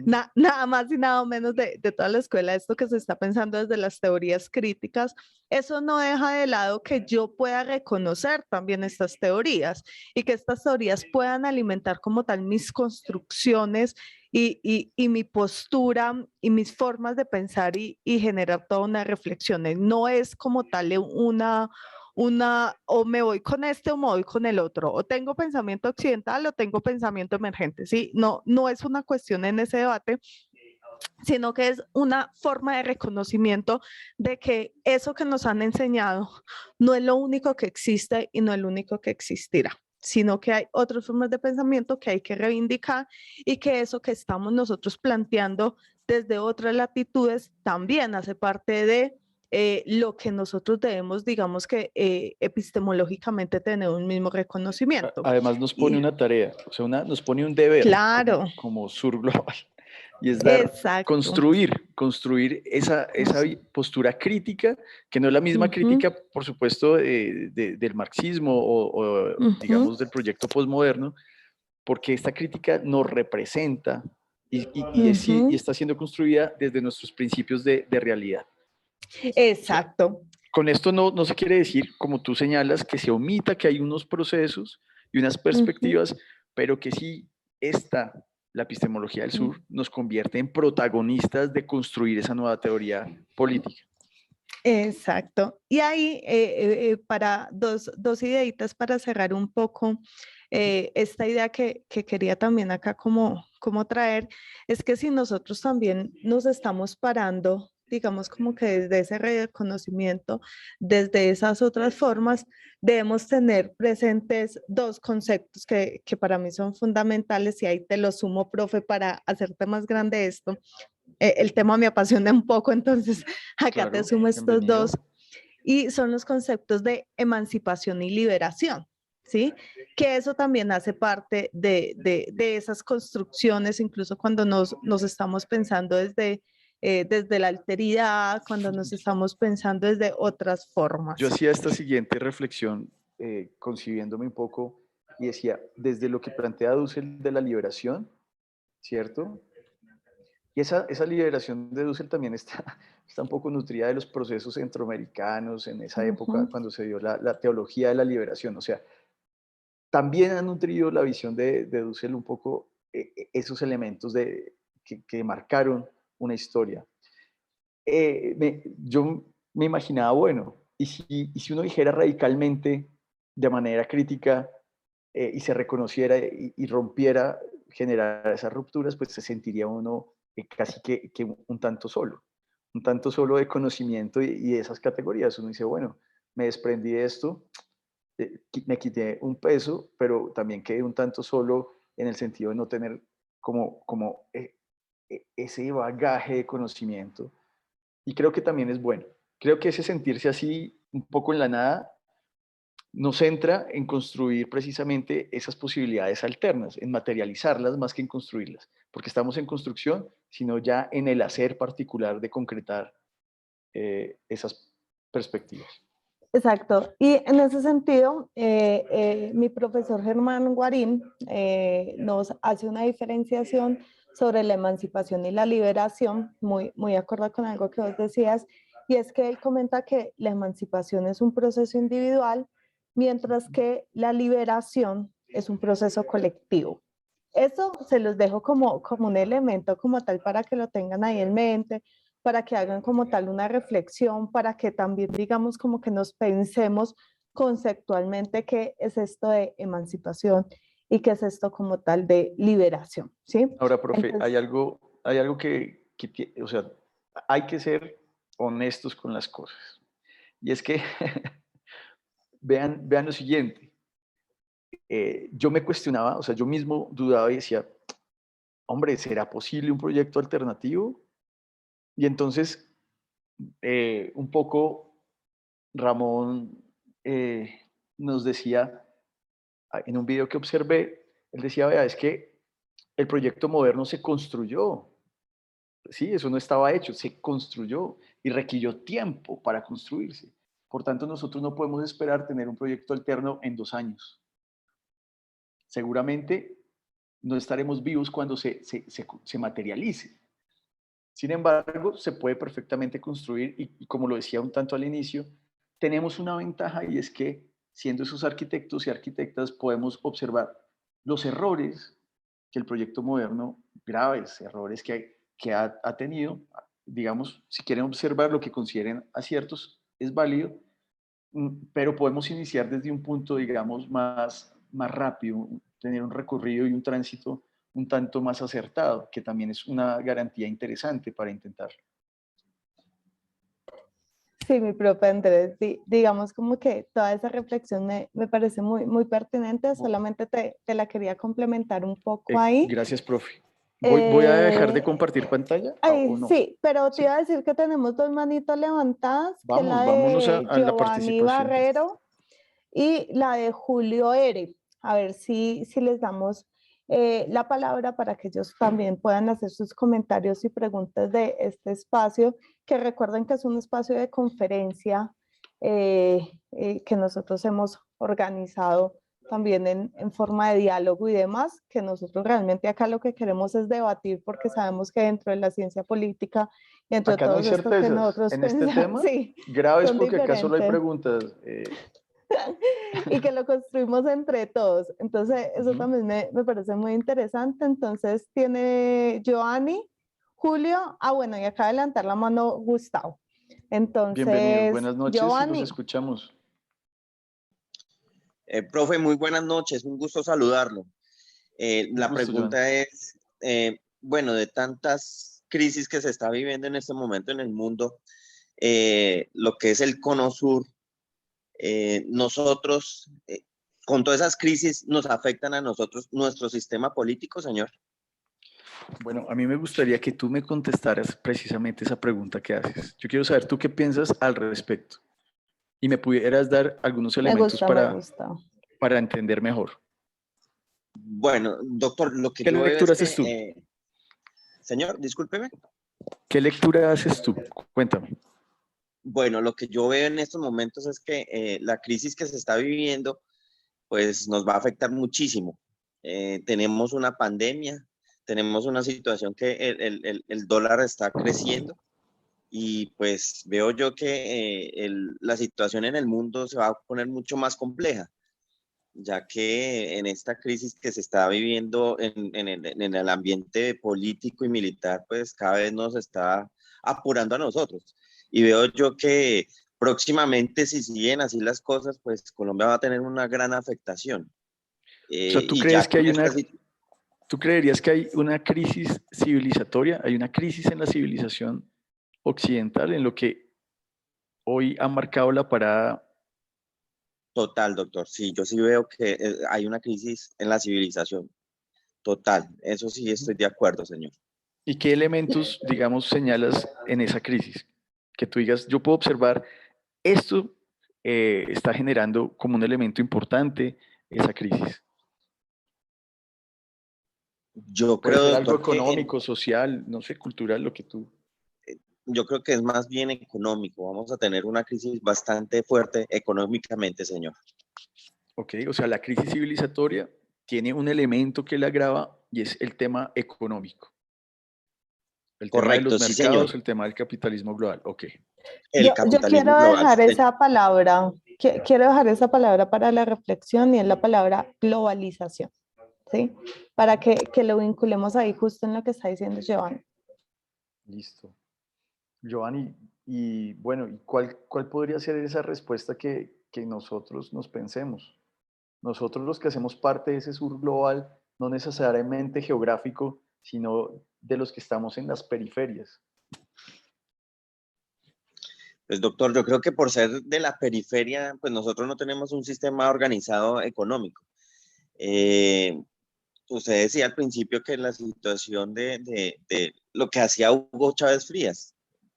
nada más y nada menos de toda la escuela, esto que se está pensando desde las teorías críticas, eso no deja de lado que yo pueda reconocer también estas teorías y que estas teorías puedan alimentar como tal mis construcciones y mi postura y mis formas de pensar y generar toda una reflexión. No es como tal o me voy con este o me voy con el otro, o tengo pensamiento occidental o tengo pensamiento emergente, ¿sí? No, no es una cuestión en ese debate, sino que es una forma de reconocimiento de que eso que nos han enseñado no es lo único que existe y no es lo único que existirá, sino que hay otras formas de pensamiento que hay que reivindicar y que eso que estamos nosotros planteando desde otras latitudes también hace parte de lo que nosotros debemos, digamos que epistemológicamente tener un mismo reconocimiento. Además nos pone Y una tarea, o sea, nos pone un deber claro, como sur global, y es exacto. construir esa postura crítica, que no es la misma Ujú, crítica, por supuesto, del marxismo o, ujú, digamos, del proyecto postmoderno, porque esta crítica nos representa y ujú. está siendo construida desde nuestros principios de realidad. O sea, Exacto. con esto no se quiere decir, como tú señalas, que se omita que hay unos procesos y unas Ujú, perspectivas, pero que sí la epistemología del ujú. sur, nos convierte en protagonistas de construir esa nueva teoría política. Exacto. Y ahí, para dos ideitas para cerrar un poco esta idea que quería también acá como traer, es que si nosotros también nos estamos parando, digamos como que desde ese reconocimiento, desde esas otras formas, debemos tener presentes dos conceptos que para mí son fundamentales y ahí te lo sumo, profe, para hacerte más grande esto. El tema me apasiona un poco, entonces acá te Claro, sumo estos dos. bienvenido. y son los conceptos de emancipación y liberación, ¿sí? Que eso también hace parte de esas construcciones, incluso cuando nos estamos pensando desde la alteridad, cuando nos estamos pensando desde otras Yo formas. hacía esta siguiente reflexión, concibiéndome un poco, y decía, desde lo que plantea Dussel de la liberación, ¿cierto? Y esa liberación de Dussel también está, está un poco nutrida de los procesos centroamericanos en esa época, Ujú. cuando se dio la teología de la liberación. O sea, también ha nutrido la visión de Dussel un poco esos elementos que marcaron una historia. Yo me imaginaba, bueno, y si uno dijera radicalmente, de manera crítica, y se reconociera y rompiera, generar esas rupturas, pues se sentiría uno casi que un tanto solo de conocimiento y de esas categorías. Uno dice, bueno, me desprendí de esto, me quité un peso, pero también quedé un tanto solo en el sentido de no tener como ese bagaje de conocimiento. Y creo que también es bueno. Creo que ese sentirse así un poco en la nada nos centra en construir precisamente esas posibilidades alternas, en materializarlas más que en construirlas, porque estamos en construcción, sino ya en el hacer particular de concretar esas perspectivas. Exacto. Y en ese sentido, mi profesor Germán Guarín nos hace una diferenciación sobre la emancipación y la liberación, muy acorde con algo que vos decías, y es que él comenta que la emancipación es un proceso individual, mientras que la liberación es un proceso colectivo. Eso se los dejo como un elemento como tal para que lo tengan ahí en mente, para que hagan como tal una reflexión, para que también digamos como que nos pensemos conceptualmente qué es esto de emancipación y qué es esto como tal de liberación, ¿sí? Ahora, profe, Entonces, hay algo o sea, hay que ser honestos con las cosas. Y es que vean lo siguiente. Yo me cuestionaba, o sea, yo mismo dudaba y decía, hombre, ¿será posible un proyecto alternativo? Y entonces, un poco, Ramón nos decía, en un video que observé, él decía, vea, es que el proyecto moderno se construyó, sí, eso no estaba hecho, se construyó y requirió tiempo para construirse. Por tanto, nosotros no podemos esperar tener un proyecto alterno en 2 años. Seguramente no estaremos vivos cuando se materialice. Sin embargo, se puede perfectamente construir y como lo decía un tanto al inicio, tenemos una ventaja y es que siendo esos arquitectos y arquitectas podemos observar los errores que el proyecto moderno, graves errores que ha tenido, digamos, si quieren observar lo que consideren aciertos, es válido, pero podemos iniciar desde un punto, digamos, más rápido, tener un recorrido y un tránsito un tanto más acertado, que también es una garantía interesante para intentarlo. sí, mi propio Andrés, digamos como que toda esa reflexión me parece muy pertinente, solamente te la quería complementar un poco ahí. Gracias, profe. Voy a dejar de Eh, compartir pantalla o Ay, no. sí, pero te ¿Sí? iba a decir que tenemos dos manitos levantadas, que es la Vámonos de a la Giovanni participación. Barrero y la de Julio Ere. A ver si les damos la palabra para que ellos también puedan hacer sus comentarios y preguntas de este espacio, que recuerden que es un espacio de conferencia que nosotros hemos organizado también en forma de diálogo y demás, que nosotros realmente acá lo que queremos es debatir porque sabemos que dentro de la ciencia política y dentro de Acá no hay todos estos que certezas. nosotros En este pensamos, tema, sí, graves son porque acá solo hay diferentes preguntas. y que lo construimos entre todos. Entonces, eso Ujú. también me parece muy interesante. Entonces, tiene Giovanni, Julio, bueno, y acaba de levantar la mano Gustavo. Bienvenidos, Entonces, buenas noches y los Giovanni, escuchamos. Profe, muy buenas noches, un gusto saludarlo. Un La gusto, Joan. pregunta es, bueno, de tantas crisis que se está viviendo en este momento en el mundo, lo que es el Cono Sur, nosotros, con todas esas crisis, ¿nos afectan a nosotros nuestro sistema político, señor? Bueno, a mí me gustaría que tú me contestaras precisamente esa pregunta que haces. Yo quiero saber tú qué piensas al respecto. y me pudieras dar algunos Me elementos gusta, me gusta. para entender mejor. Bueno, doctor, lo que ¿Qué yo veo lectura es haces tú? que, señor, discúlpeme. ¿Qué lectura haces tú? Cuéntame. Bueno, lo que yo veo en estos momentos es que la crisis que se está viviendo, pues nos va a afectar muchísimo. Tenemos una pandemia, tenemos una situación que el dólar está creciendo y pues veo yo que la situación en el mundo se va a poner mucho más compleja, ya que en esta crisis que se está viviendo en el ambiente político y militar, pues cada vez nos está apurando a nosotros. Y veo yo que próximamente, si siguen así las cosas, pues Colombia va a tener una gran afectación. O sea, ¿tú Y crees ya que con hay esta una, tú creerías que hay una crisis civilizatoria? ¿Hay una crisis en la civilización occidental en lo que hoy ha marcado la parada? total, doctor, sí, yo sí veo que hay una crisis en la civilización. Total, eso sí estoy de acuerdo, señor. ¿Y qué elementos, digamos, señalas en esa crisis? Que tú digas, yo puedo observar esto está generando como un elemento importante esa crisis. Yo Puede creo, ser algo doctor, económico, social, no sé, cultural, lo que tú... yo creo que es más bien económico. Vamos a tener una crisis bastante fuerte económicamente, señor. Ok, o sea, la crisis civilizatoria tiene un elemento que la agrava y es el tema económico. El tema de los Correcto, sí, señor. mercados, el tema del capitalismo global. Ok. El Yo capitalismo quiero global. dejar esa palabra, quiero dejar esa palabra para la reflexión y es la palabra globalización, ¿sí? Para que lo vinculemos ahí justo en lo que está diciendo Giovanni. Listo. Giovanni, y bueno, ¿y cuál podría ser esa respuesta que nosotros nos pensemos? Nosotros los que hacemos parte de ese sur global, no necesariamente geográfico, sino de los que estamos en las periferias. Pues, doctor, yo creo que por ser de la periferia, pues nosotros no tenemos un sistema organizado económico. Usted decía al principio que la situación de lo que hacía Hugo Chávez Frías,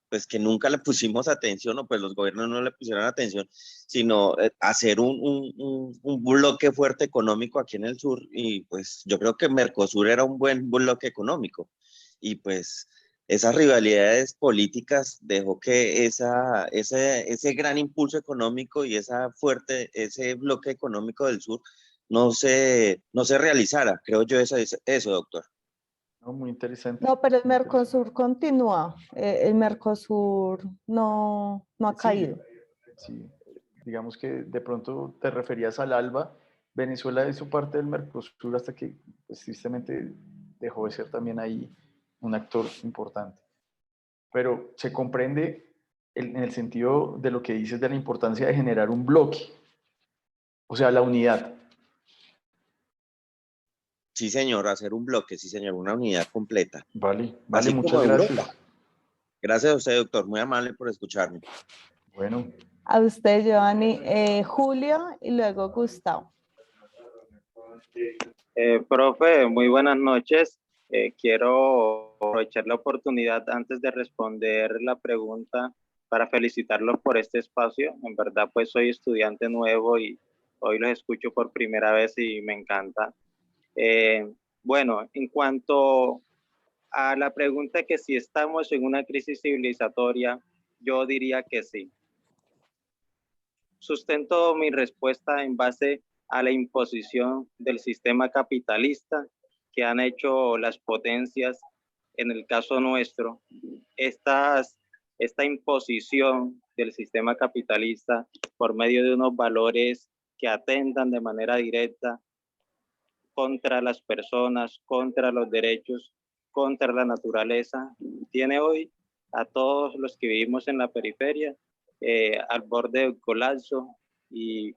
pues que nunca le pusimos atención, o pues los gobiernos no le pusieron atención, sino hacer un bloque fuerte económico aquí en el sur, y pues yo creo que Mercosur era un buen bloque económico, y pues esas rivalidades políticas dejó que ese gran impulso económico y ese bloque económico del sur no se realizara. Creo yo eso, doctor. ¿No? Muy interesante. No, pero el Muy interesante. Mercosur continúa. El Mercosur no ha caído. Sí, digamos que de pronto te referías al ALBA. Venezuela hizo parte del Mercosur hasta que, pues, tristemente dejó de ser también ahí un actor importante. Pero se comprende en el sentido de lo que dices de la importancia de generar un bloque, o sea, la unidad. Sí, señor, hacer un bloque, sí, señor, una unidad completa. Vale, Así muchas como gracias. Europa. Gracias a usted, doctor, muy amable por escucharme. Bueno, A usted, Giovanni. Julio y luego Gustavo. Profe, muy buenas noches. Quiero aprovechar la oportunidad antes de responder la pregunta para felicitarlos por este espacio. En verdad, pues soy estudiante nuevo y hoy los escucho por primera vez y me encanta. Bueno, en cuanto a la pregunta que si estamos en una crisis civilizatoria, yo diría que sí. Sustento mi respuesta en base a la imposición del sistema capitalista que han hecho las potencias, en el caso nuestro. Esta imposición del sistema capitalista por medio de unos valores que atentan de manera directa contra las personas, contra los derechos, contra la naturaleza, tiene hoy a todos los que vivimos en la periferia al borde del colapso y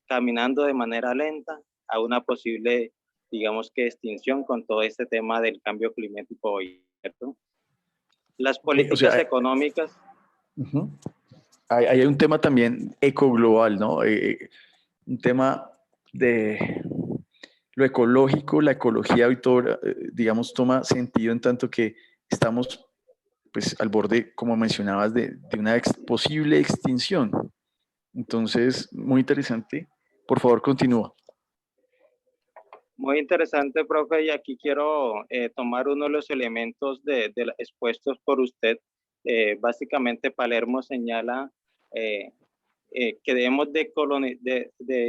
caminando de manera lenta a una posible, digamos que extinción con todo este tema del cambio climático hoy, ¿cierto? Las políticas económicas. Hay un tema también ecoglobal, ¿no? Un tema de lo ecológico, la ecología hoy todo, digamos, toma sentido en tanto que estamos pues al borde, como mencionabas, de una posible extinción. Entonces, muy interesante. Por favor, continúa. Muy interesante, profe, y aquí quiero tomar uno de los elementos expuestos por usted. Básicamente, Palermo señala que debemos de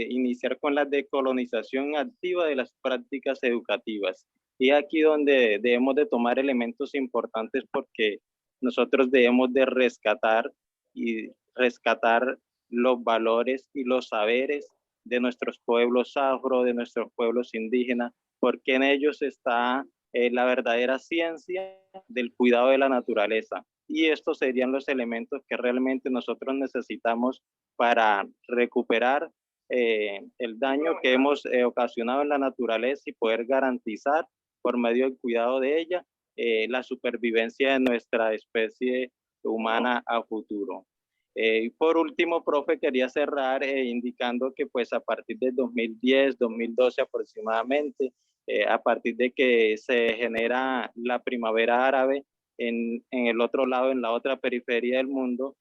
iniciar con la decolonización activa de las prácticas educativas. Y aquí donde debemos de tomar elementos importantes porque nosotros debemos de rescatar los valores y los saberes de nuestros pueblos afro, de nuestros pueblos indígenas, porque en ellos está la verdadera ciencia del cuidado de la naturaleza. Y estos serían los elementos que realmente nosotros necesitamos para recuperar el daño que hemos ocasionado en la naturaleza y poder garantizar por medio del cuidado de ella la supervivencia de nuestra especie humana a futuro. Y por último, profe, quería cerrar indicando que pues a partir del 2010, 2012 aproximadamente, a partir de que se genera la primavera árabe en el otro lado, en la otra periferia del mundo,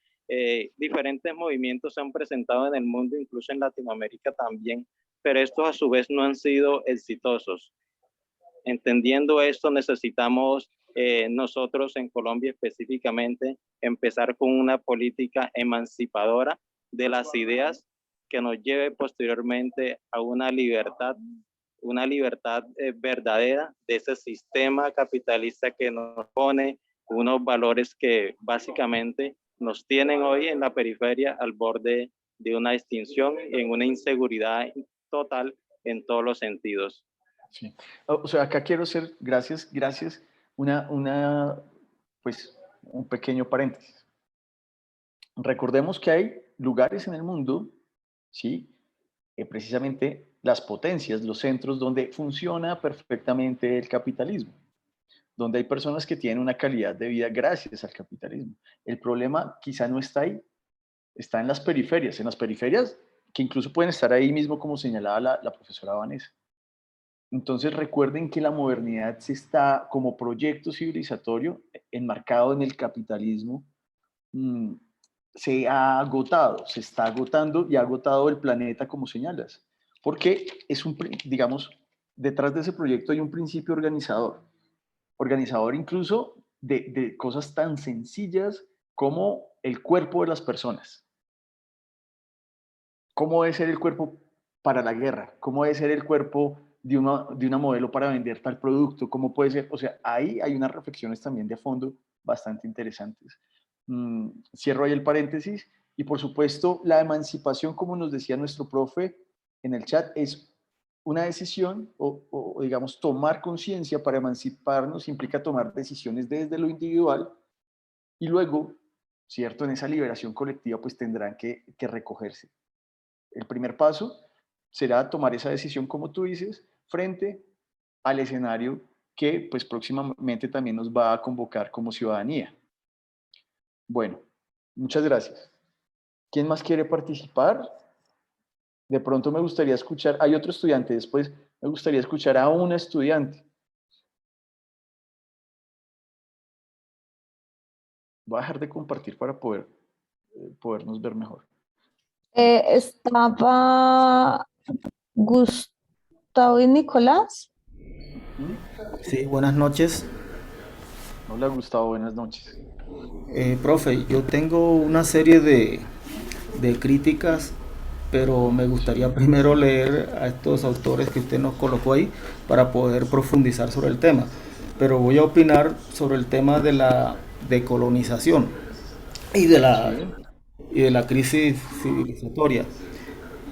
diferentes movimientos se han presentado en el mundo, incluso en Latinoamérica también, pero estos a su vez no han sido exitosos. Entendiendo esto, necesitamos nosotros en Colombia específicamente empezar con una política emancipadora de las ideas que nos lleve posteriormente a una libertad verdadera de ese sistema capitalista que nos pone unos valores que básicamente nos tienen hoy en la periferia al borde de una extinción y en una inseguridad total en todos los sentidos. Sí. O sea, acá quiero hacer, gracias, pues, un pequeño paréntesis. Recordemos que hay lugares en el mundo, ¿sí? Precisamente las potencias, los centros donde funciona perfectamente el capitalismo, donde hay personas que tienen una calidad de vida gracias al capitalismo. El problema quizá no está ahí, está en las periferias que incluso pueden estar ahí mismo como señalaba la profesora Vanessa. Entonces recuerden que la modernidad se está, como proyecto civilizatorio, enmarcado en el capitalismo, se ha agotado, se está agotando y ha agotado el planeta como señalas. Porque es digamos, detrás de ese proyecto hay un principio organizador incluso de cosas tan sencillas como el cuerpo de las personas. ¿Cómo debe ser el cuerpo para la guerra? ¿Cómo debe ser el cuerpo de una modelo para vender tal producto? ¿Cómo puede ser? O sea, ahí hay unas reflexiones también de fondo bastante interesantes. Cierro ahí el paréntesis y por supuesto la emancipación, como nos decía nuestro profe en el chat, es una decisión o digamos tomar conciencia. Para emanciparnos implica tomar decisiones desde lo individual y luego, cierto, en esa liberación colectiva pues tendrán que recogerse. El primer paso será tomar esa decisión, como tú dices, frente al escenario que pues próximamente también nos va a convocar como ciudadanía. Bueno, muchas gracias. ¿Quién más quiere participar? De pronto me gustaría escuchar, hay otro estudiante, después me gustaría escuchar a una estudiante. Voy a dejar de compartir para podernos ver mejor. Estaba Gustavo y Nicolás. Sí, buenas noches. Hola Gustavo, buenas noches. Profe, yo tengo una serie de críticas, pero me gustaría primero leer a estos autores que usted nos colocó ahí para poder profundizar sobre el tema. Pero voy a opinar sobre el tema de la decolonización y de la crisis civilizatoria.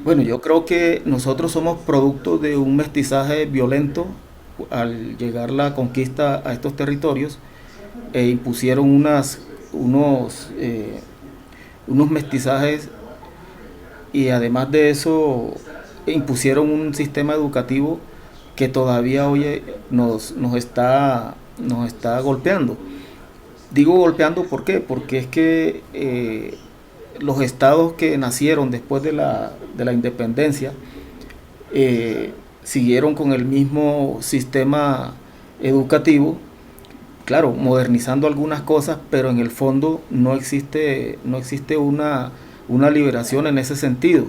Bueno, yo creo que nosotros somos producto de un mestizaje violento al llegar la conquista a estos territorios e impusieron unos mestizajes y además de eso impusieron un sistema educativo que todavía hoy nos está golpeando. Digo golpeando, ¿por qué? Porque es que los estados que nacieron después de la independencia siguieron con el mismo sistema educativo, claro, modernizando algunas cosas, pero en el fondo no existe una liberación en ese sentido.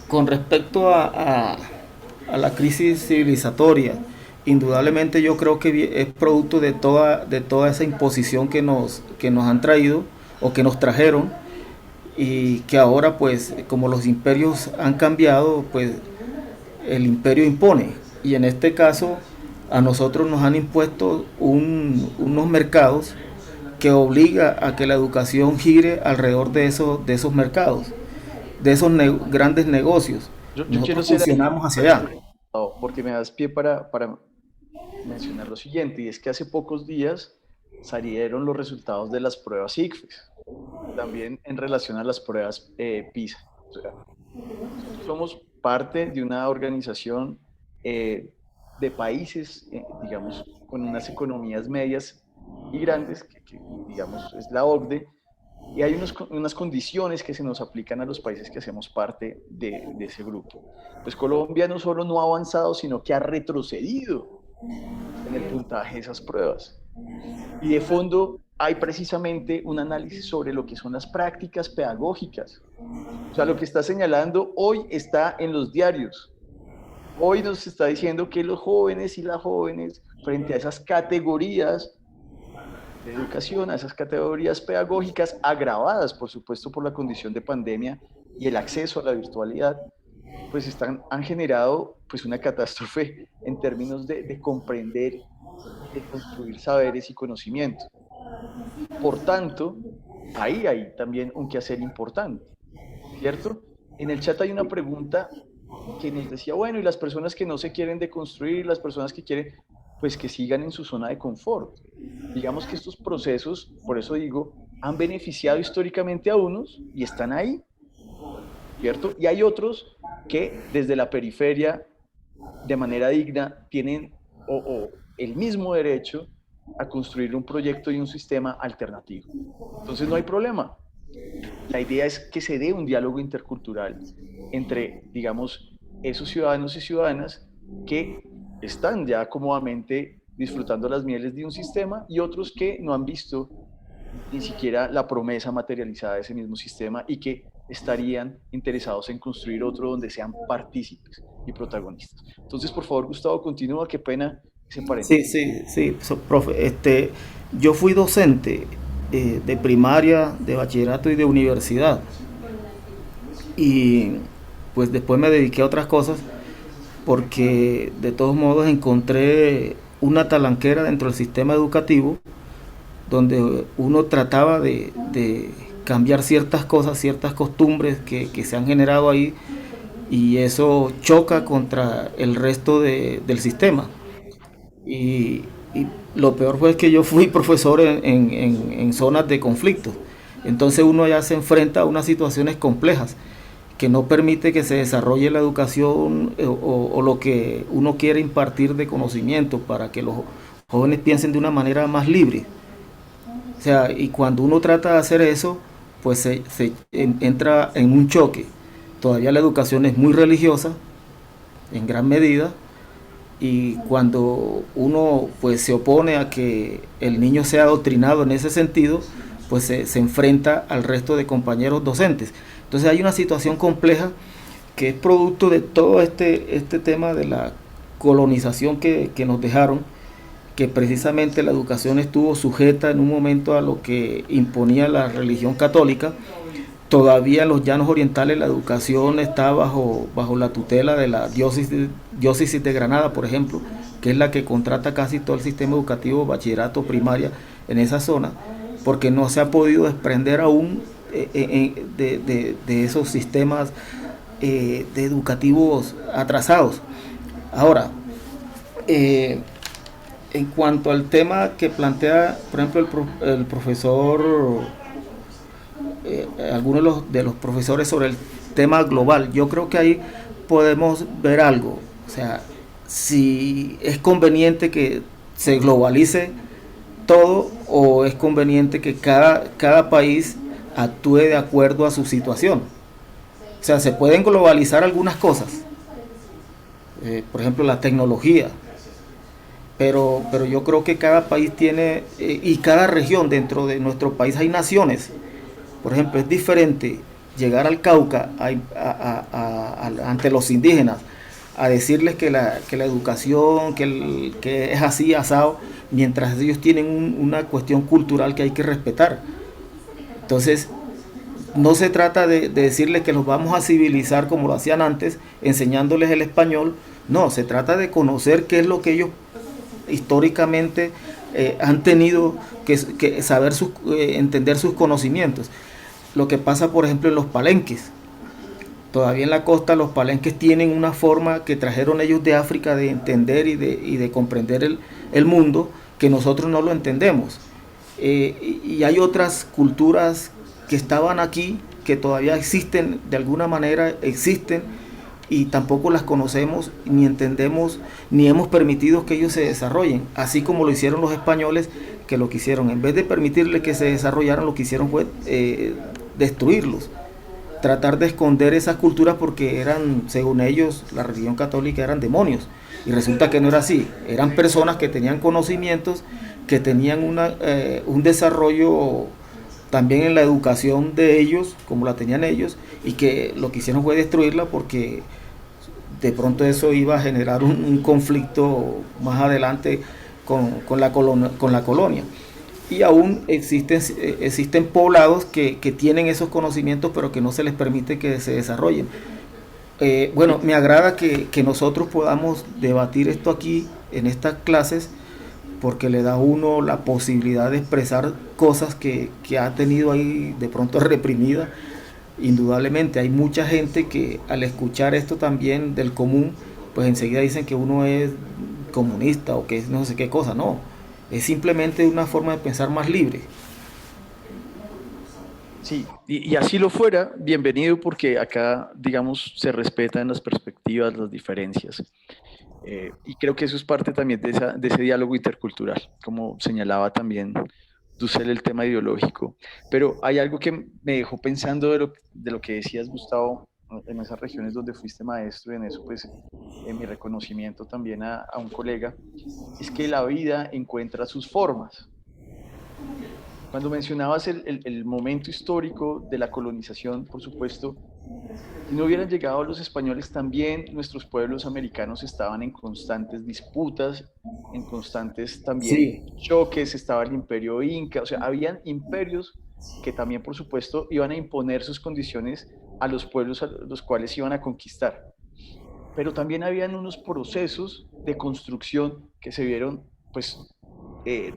Con respecto a la crisis civilizatoria, indudablemente yo creo que es producto de toda esa imposición que nos han traído o que nos trajeron, y que ahora, pues, como los imperios han cambiado, pues el imperio impone, y en este caso a nosotros nos han impuesto unos mercados que obliga a que la educación gire alrededor de esos mercados, de esos grandes negocios. Yo Nosotros quiero ser funcionamos hacia allá. porque me das pie para mencionar lo siguiente, y es que hace pocos días salieron los resultados de las pruebas ICFES, también en relación a las pruebas PISA. O sea, somos parte de una organización de países, digamos, con unas economías medias y grandes, que digamos es la OCDE, y hay unas condiciones que se nos aplican a los países que hacemos parte de ese grupo. Pues Colombia no solo no ha avanzado, sino que ha retrocedido en el puntaje de esas pruebas. Y de fondo hay precisamente un análisis sobre lo que son las prácticas pedagógicas. O sea, lo que está señalando hoy está en los diarios. Hoy nos está diciendo que los jóvenes y las jóvenes, frente a esas categorías de educación, a esas categorías pedagógicas agravadas, por supuesto, por la condición de pandemia y el acceso a la virtualidad, pues han generado pues una catástrofe en términos de comprender, de construir saberes y conocimientos. Por tanto, ahí hay también un quehacer importante, ¿cierto? En el chat hay una pregunta que nos decía, bueno, y las personas que no se quieren deconstruir, las personas que quieren, pues que sigan en su zona de confort. Digamos que estos procesos, por eso digo, han beneficiado históricamente a unos y están ahí, ¿cierto? Y hay otros que desde la periferia, de manera digna, tienen o el mismo derecho a construir un proyecto y un sistema alternativo. Entonces no hay problema. La idea es que se dé un diálogo intercultural entre, digamos, esos ciudadanos y ciudadanas que están ya cómodamente disfrutando las mieles de un sistema y otros que no han visto ni siquiera la promesa materializada de ese mismo sistema y que estarían interesados en construir otro donde sean partícipes y protagonistas. Entonces, por favor, Gustavo, continúa. Qué pena ese paréntesis. Sí, profe. Yo fui docente de primaria, de bachillerato y de universidad. Y pues después me dediqué a otras cosas porque de todos modos encontré una talanquera dentro del sistema educativo donde uno trataba de cambiar ciertas cosas, ciertas costumbres que se han generado ahí, y eso choca contra el resto del sistema. Y lo peor fue que yo fui profesor en zonas de conflicto. Entonces uno ya se enfrenta a unas situaciones complejas que no permite que se desarrolle la educación o lo que uno quiere impartir de conocimiento para que los jóvenes piensen de una manera más libre. O sea, y cuando uno trata de hacer eso, pues se entra en un choque. Todavía la educación es muy religiosa, en gran medida, y cuando uno pues se opone a que el niño sea adoctrinado en ese sentido, pues se enfrenta al resto de compañeros docentes. Entonces hay una situación compleja que es producto de todo este tema de la colonización que nos dejaron, que precisamente la educación estuvo sujeta en un momento a lo que imponía la religión católica. Todavía en los llanos orientales la educación está bajo la tutela de la diócesis de Granada, por ejemplo, que es la que contrata casi todo el sistema educativo, bachillerato, primaria, en esa zona, porque no se ha podido desprender aún de esos sistemas de educativos atrasados. Ahora, en cuanto al tema que plantea, por ejemplo, el profesor, algunos de los profesores sobre el tema global, yo creo que ahí podemos ver algo. O sea, si es conveniente que se globalice todo o es conveniente que cada país actúe de acuerdo a su situación. O sea, se pueden globalizar algunas cosas, por ejemplo la tecnología, pero yo creo que cada país tiene, y cada región dentro de nuestro país hay naciones. Por ejemplo, es diferente llegar al Cauca ante los indígenas a decirles que la educación, que es así, asado, mientras ellos tienen una cuestión cultural que hay que respetar. Entonces, no se trata de decirles que los vamos a civilizar como lo hacían antes, enseñándoles el español. No, se trata de conocer qué es lo que ellos históricamente han tenido que saber, entender sus conocimientos. Lo que pasa, por ejemplo, en los palenques. Todavía en la costa los palenques tienen una forma que trajeron ellos de África de entender y de comprender el mundo, que nosotros no lo entendemos. Y hay otras culturas que estaban aquí, que todavía existen, de alguna manera existen, y tampoco las conocemos, ni entendemos, ni hemos permitido que ellos se desarrollen, así como lo hicieron los españoles, que lo que hicieron, en vez de permitirles que se desarrollaran, lo que hicieron fue destruirlos, tratar de esconder esas culturas porque eran, según ellos, la religión católica eran demonios, y resulta que no era así, eran personas que tenían conocimientos, que tenían un desarrollo también en la educación de ellos, como la tenían ellos, y que lo que hicieron fue destruirla porque de pronto eso iba a generar un conflicto más adelante con la colonia. Y aún existen poblados que tienen esos conocimientos, pero que no se les permite que se desarrollen. Bueno, me agrada que nosotros podamos debatir esto aquí en estas clases, porque le da a uno la posibilidad de expresar cosas que ha tenido ahí de pronto reprimida. Indudablemente hay mucha gente que al escuchar esto también del común, pues enseguida dicen que uno es comunista o que es no sé qué cosa. No, es simplemente una forma de pensar más libre. Sí, y así lo fuera, bienvenido, porque acá, digamos, se respetan las perspectivas, las diferencias. Y creo que eso es parte también de ese diálogo intercultural, como señalaba también Dussel, el tema ideológico. Pero hay algo que me dejó pensando de lo que decías, Gustavo, en esas regiones donde fuiste maestro, y en eso, pues, en mi reconocimiento también a un colega, es que la vida encuentra sus formas. Cuando mencionabas el momento histórico de la colonización, por supuesto, si no hubieran llegado los españoles, también nuestros pueblos americanos estaban en constantes disputas, en constantes también choques, estaba el imperio inca, o sea, habían imperios que también, por supuesto, iban a imponer sus condiciones a los pueblos a los cuales iban a conquistar. Pero también habían unos procesos de construcción que se vieron, pues,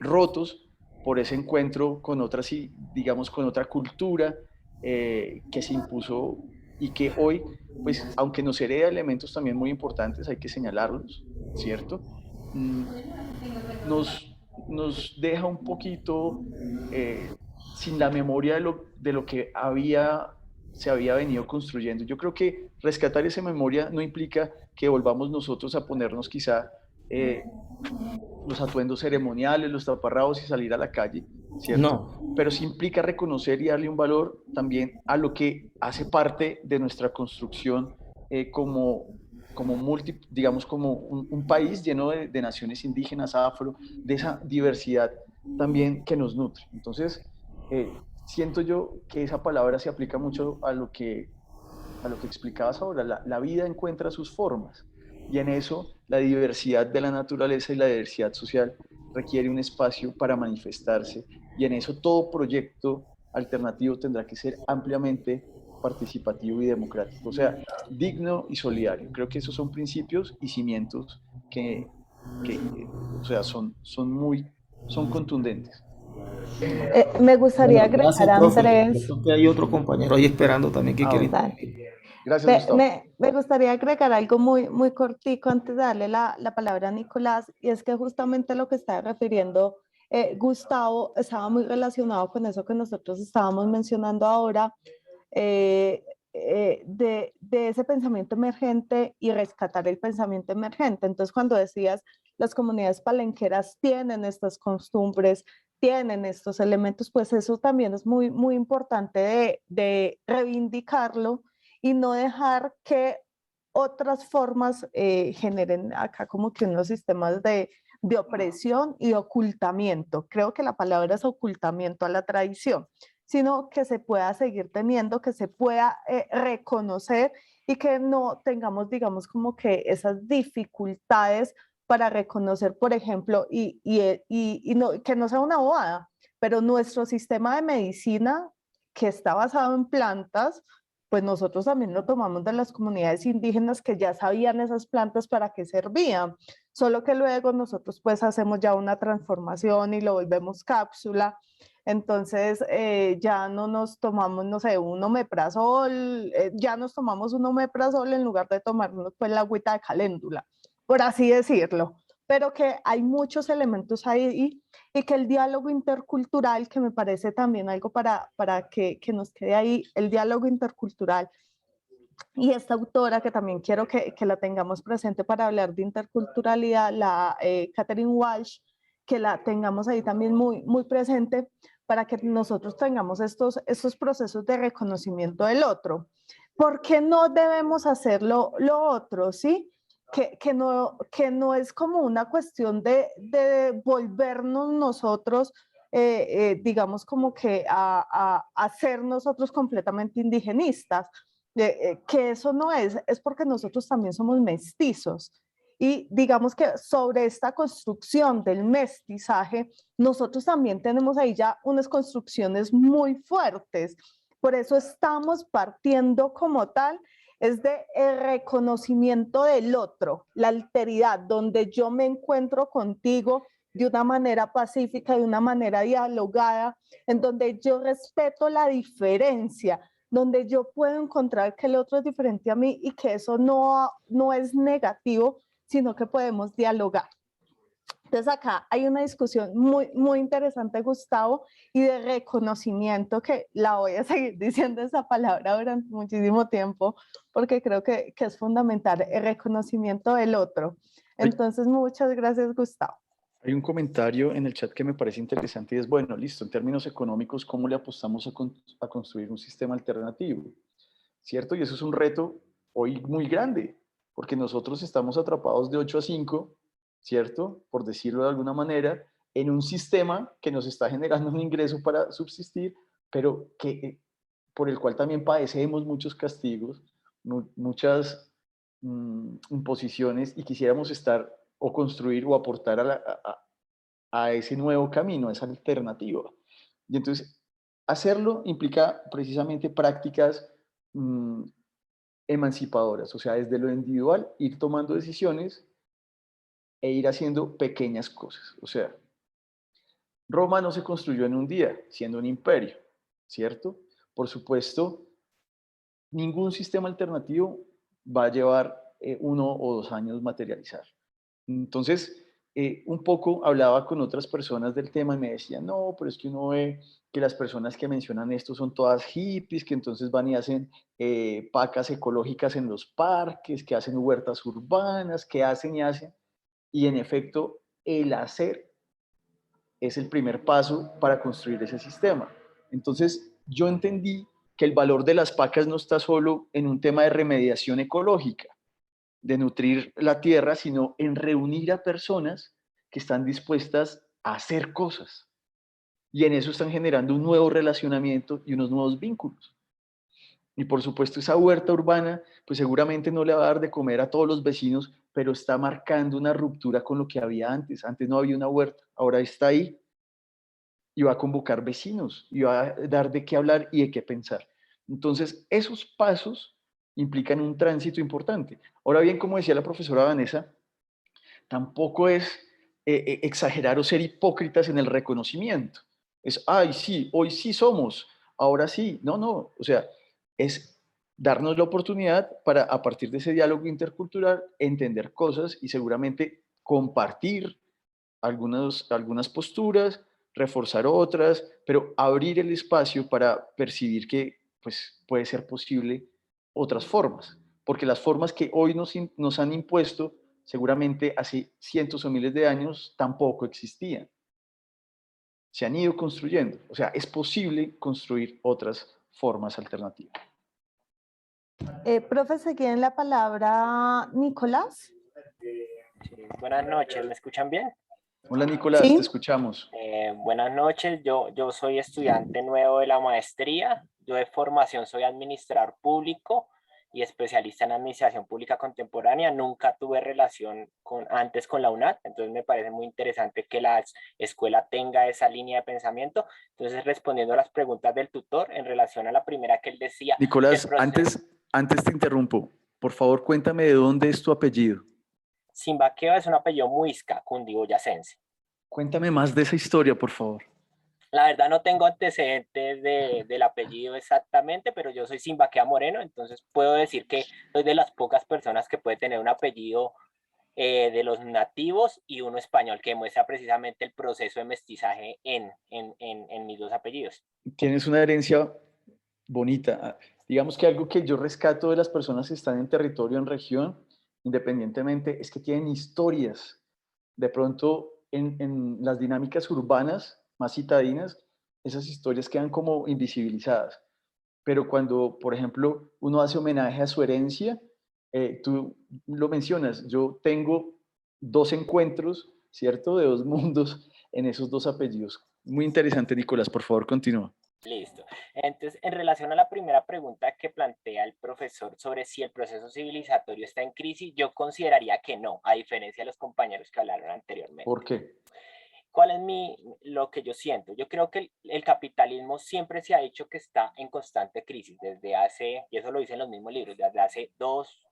rotos por ese encuentro con otras, digamos, con otra cultura que se impuso y que hoy, pues, aunque nos hereda elementos también muy importantes, hay que señalarlos, ¿cierto? Nos deja un poquito sin la memoria de lo que se había venido construyendo. Yo creo que rescatar esa memoria no implica que volvamos nosotros a ponernos quizá los atuendos ceremoniales, los taparrabos y salir a la calle, ¿cierto? No. Pero sí implica reconocer y darle un valor también a lo que hace parte de nuestra construcción digamos, como un país lleno de naciones indígenas, afro, de esa diversidad también que nos nutre. Entonces, siento yo que esa palabra se aplica mucho a lo que explicabas ahora. La vida encuentra sus formas, y en eso la diversidad de la naturaleza y la diversidad social requiere un espacio para manifestarse, y en eso todo proyecto alternativo tendrá que ser ampliamente participativo y democrático, o sea, digno y solidario. Creo que esos son principios y cimientos que o sea, son contundentes. Me gustaría Bueno, gracias, agregar, profe. Andrés. Yo creo que hay otro compañero ahí esperando también que quiere Bueno. intervenir. Gracias, Gustavo. Me gustaría agregar algo muy cortico antes de darle la palabra a Nicolás, y es que justamente lo que está refiriendo Gustavo estaba muy relacionado con eso que nosotros estábamos mencionando ahora, de ese pensamiento emergente y rescatar el pensamiento emergente. Entonces, cuando decías, las comunidades palenqueras tienen estas costumbres, tienen estos elementos, pues eso también es muy importante de reivindicarlo y no dejar que otras formas generen acá como que unos sistemas de de opresión y ocultamiento. Creo que la palabra es ocultamiento a la tradición, sino que se pueda seguir teniendo, que se pueda reconocer y que no tengamos, digamos, como que esas dificultades para reconocer, por ejemplo, no, que no sea una bobada, pero nuestro sistema de medicina que está basado en plantas, pues nosotros también lo tomamos de las comunidades indígenas que ya sabían esas plantas para qué servían, solo que luego nosotros pues hacemos ya una transformación y lo volvemos cápsula. Entonces ya no nos tomamos, no sé, un omeprazol, ya nos tomamos un omeprazol en lugar de tomarnos pues la agüita de caléndula, por así decirlo. Pero que hay muchos elementos ahí y que el diálogo intercultural, que me parece también algo para que nos quede ahí, el diálogo intercultural. Y esta autora, que también quiero que la tengamos presente para hablar de interculturalidad, la Catherine Walsh, que la tengamos ahí también muy, muy presente para que nosotros tengamos estos procesos de reconocimiento del otro. ¿Por qué no debemos hacer lo otro? ¿Sí? Que no es como una cuestión de volvernos nosotros, digamos, como que a ser nosotros completamente indigenistas, que eso no es porque nosotros también somos mestizos. Y digamos que sobre esta construcción del mestizaje, nosotros también tenemos ahí ya unas construcciones muy fuertes. Por eso estamos partiendo como tal es de el reconocimiento del otro, la alteridad, donde yo me encuentro contigo de una manera pacífica, de una manera dialogada, en donde yo respeto la diferencia, donde yo puedo encontrar que el otro es diferente a mí y que eso no es negativo, sino que podemos dialogar. Entonces acá hay una discusión muy, muy interesante, Gustavo, y de reconocimiento, que la voy a seguir diciendo esa palabra durante muchísimo tiempo, porque creo que es fundamental el reconocimiento del otro. Entonces, muchas gracias, Gustavo. Hay un comentario en el chat que me parece interesante y es, bueno, listo, en términos económicos, ¿cómo le apostamos a construir un sistema alternativo? ¿Cierto? Y eso es un reto hoy muy grande, porque nosotros estamos atrapados de 8 a 5, ¿cierto? Por decirlo de alguna manera, en un sistema que nos está generando un ingreso para subsistir, pero por el cual también padecemos muchos castigos, muchas imposiciones, y quisiéramos estar o construir o aportar a ese nuevo camino, a esa alternativa. Y entonces, hacerlo implica precisamente prácticas emancipadoras, o sea, desde lo individual, ir tomando decisiones e ir haciendo pequeñas cosas. O sea, Roma no se construyó en un día, siendo un imperio, ¿cierto? Por supuesto, ningún sistema alternativo va a llevar 1 o 2 años materializar. Entonces, un poco hablaba con otras personas del tema y me decían, no, pero es que uno ve que las personas que mencionan esto son todas hippies, que entonces van y hacen pacas ecológicas en los parques, que hacen huertas urbanas, que hacen y hacen. Y en efecto, el hacer es el primer paso para construir ese sistema. Entonces, yo entendí que el valor de las pacas no está solo en un tema de remediación ecológica, de nutrir la tierra, sino en reunir a personas que están dispuestas a hacer cosas. Y en eso están generando un nuevo relacionamiento y unos nuevos vínculos. Y por supuesto, esa huerta urbana, pues seguramente no le va a dar de comer a todos los vecinos, pero está marcando una ruptura con lo que había antes. Antes no había una huerta, ahora está ahí y va a convocar vecinos y va a dar de qué hablar y de qué pensar. Entonces, esos pasos implican un tránsito importante. Ahora bien, como decía la profesora Vanessa, tampoco es exagerar o ser hipócritas en el reconocimiento. Es, ay, sí, hoy sí somos, ahora sí. No, no, o sea, es darnos la oportunidad para, a partir de ese diálogo intercultural, entender cosas y seguramente compartir algunas posturas, reforzar otras, pero abrir el espacio para percibir que pues, puede ser posible otras formas, porque las formas que hoy nos han impuesto seguramente hace cientos o miles de años tampoco existían. Se han ido construyendo, o sea, es posible construir otras formas alternativas. Profe, ¿se la palabra Nicolás? Sí, buenas noches, ¿me escuchan bien? Hola Nicolás, ¿Sí? te escuchamos. Buenas noches, yo soy estudiante nuevo de la maestría. Yo de formación soy administrador público y especialista en administración pública contemporánea. Nunca tuve relación antes con la UNAD, entonces me parece muy interesante que la escuela tenga esa línea de pensamiento. Entonces, respondiendo a las preguntas del tutor en relación a la primera que él decía, que el Nicolás, proceso antes te interrumpo. Por favor, cuéntame de dónde es tu apellido. Simbaqueo es un apellido muisca, cundiboyacense. Cuéntame más de esa historia, por favor. La verdad no tengo antecedentes del apellido exactamente, pero yo soy Simbaquea Moreno, entonces puedo decir que soy de las pocas personas que puede tener un apellido de los nativos y uno español, que muestra precisamente el proceso de mestizaje en mis dos apellidos. Tienes una herencia bonita. Digamos que algo que yo rescato de las personas que están en territorio, en región, independientemente, es que tienen historias. De pronto, en las dinámicas urbanas más citadinas, esas historias quedan como invisibilizadas. Pero cuando, por ejemplo, uno hace homenaje a su herencia, tú lo mencionas, yo tengo dos encuentros, ¿cierto? De dos mundos en esos dos apellidos. Muy interesante, Nicolás, por favor, continúa. Listo. Entonces, en relación a la primera pregunta que plantea el profesor sobre si el proceso civilizatorio está en crisis, yo consideraría que no, a diferencia de los compañeros que hablaron anteriormente. ¿Por qué? ¿Cuál es lo que yo siento? Yo creo que el capitalismo siempre se ha dicho que está en constante crisis desde hace, y eso lo dicen los mismos libros, desde hace 2,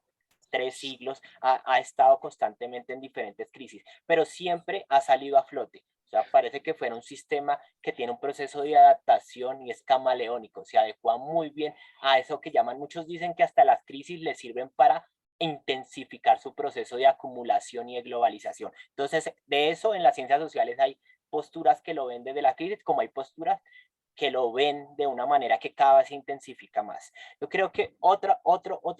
3 siglos ha estado constantemente en diferentes crisis, pero siempre ha salido a flote. O sea, parece que fuera un sistema que tiene un proceso de adaptación y es camaleónico, se adecua muy bien a eso que llaman, muchos dicen que hasta las crisis le sirven para intensificar su proceso de acumulación y de globalización. Entonces, de eso en las ciencias sociales hay posturas que lo ven desde la crisis, como hay posturas que lo ven de una manera que cada vez se intensifica más. Yo creo que otro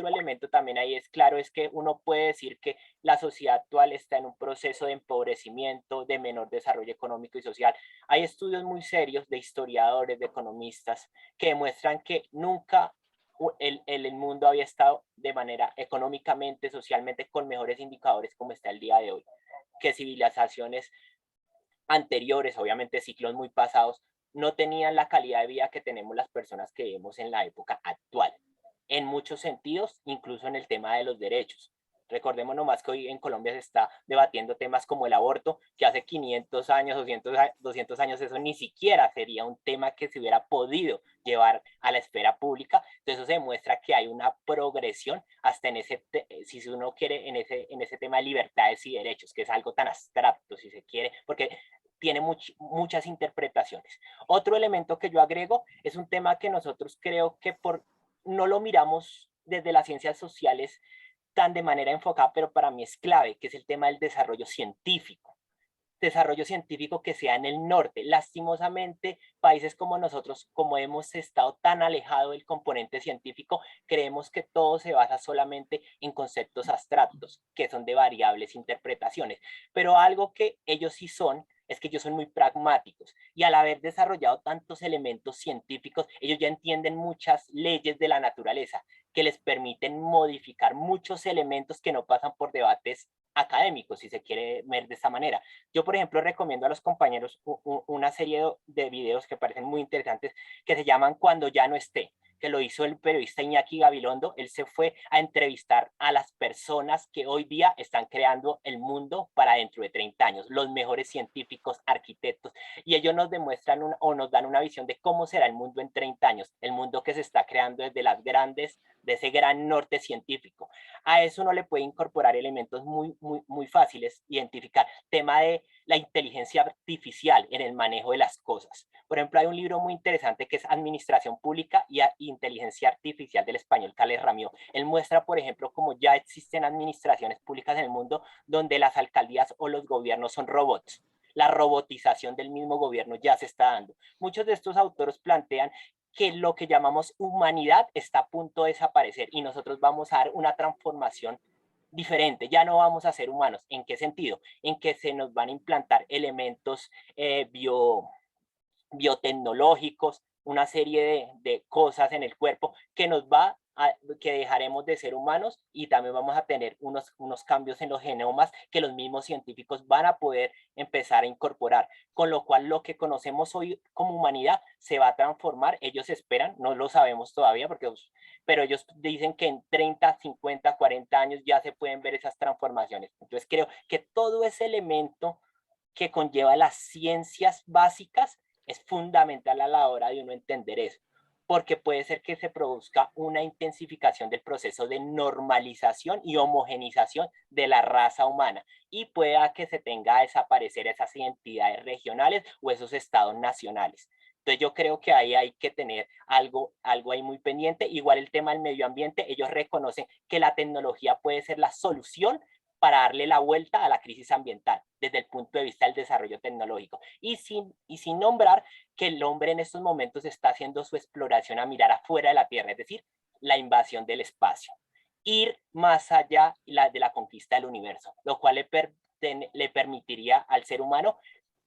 elemento también ahí es claro, es que uno puede decir que la sociedad actual está en un proceso de empobrecimiento, de menor desarrollo económico y social. Hay estudios muy serios de historiadores, de economistas, que demuestran que nunca el mundo había estado de manera económicamente, socialmente, con mejores indicadores como está el día de hoy, que civilizaciones anteriores, obviamente ciclos muy pasados, no tenían la calidad de vida que tenemos las personas que vivimos en la época actual, en muchos sentidos, incluso en el tema de los derechos. Recordemos nomás que hoy en Colombia se está debatiendo temas como el aborto, que hace 500 años, 200 años, eso ni siquiera sería un tema que se hubiera podido llevar a la esfera pública. Entonces eso se demuestra que hay una progresión hasta en ese, si uno quiere, en ese tema de libertades y derechos, que es algo tan abstracto, si se quiere, porque tiene muchas interpretaciones. Otro elemento que yo agrego es un tema que nosotros creo que no lo miramos desde las ciencias sociales tan de manera enfocada, pero para mí es clave, que es el tema del desarrollo científico que sea en el norte. Lastimosamente, países como nosotros, como hemos estado tan alejados del componente científico, creemos que todo se basa solamente en conceptos abstractos, que son de variables interpretaciones. Pero algo que ellos sí son, es que ellos son muy pragmáticos y al haber desarrollado tantos elementos científicos, ellos ya entienden muchas leyes de la naturaleza que les permiten modificar muchos elementos que no pasan por debates académicos, si se quiere ver de esta manera. Yo, por ejemplo, recomiendo a los compañeros una serie de videos que parecen muy interesantes que se llaman Cuando ya no esté, que lo hizo el periodista Iñaki Gabilondo. Él se fue a entrevistar a las personas que hoy día están creando el mundo para dentro de 30 años, los mejores científicos, arquitectos, y ellos nos demuestran o nos dan una visión de cómo será el mundo en 30 años, el mundo que se está creando desde de ese gran norte científico. A eso uno le puede incorporar elementos muy fáciles, identificar, tema de la inteligencia artificial en el manejo de las cosas. Por ejemplo, hay un libro muy interesante que es Administración Pública y Inteligencia Artificial del español Carles Ramió. Él muestra, por ejemplo, cómo ya existen administraciones públicas en el mundo donde las alcaldías o los gobiernos son robots. La robotización del mismo gobierno ya se está dando. Muchos de estos autores plantean que lo que llamamos humanidad está a punto de desaparecer y nosotros vamos a dar una transformación diferente, ya no vamos a ser humanos. ¿En qué sentido? En que se nos van a implantar elementos biotecnológicos, una serie de cosas en el cuerpo que nos va que dejaremos de ser humanos y también vamos a tener unos cambios en los genomas que los mismos científicos van a poder empezar a incorporar, con lo cual lo que conocemos hoy como humanidad se va a transformar. Ellos esperan, no lo sabemos todavía, pero ellos dicen que en 30, 50, 40 años ya se pueden ver esas transformaciones. Entonces creo que todo ese elemento que conlleva las ciencias básicas es fundamental a la hora de uno entender eso, porque puede ser que se produzca una intensificación del proceso de normalización y homogenización de la raza humana y pueda que se tenga a desaparecer esas identidades regionales o esos estados nacionales. Entonces yo creo que ahí hay que tener algo ahí muy pendiente. Igual el tema del medio ambiente, ellos reconocen que la tecnología puede ser la solución para darle la vuelta a la crisis ambiental desde el punto de vista del desarrollo tecnológico y sin nombrar que el hombre en estos momentos está haciendo su exploración a mirar afuera de la Tierra, es decir, la invasión del espacio, ir más allá de la conquista del universo, lo cual le permitiría al ser humano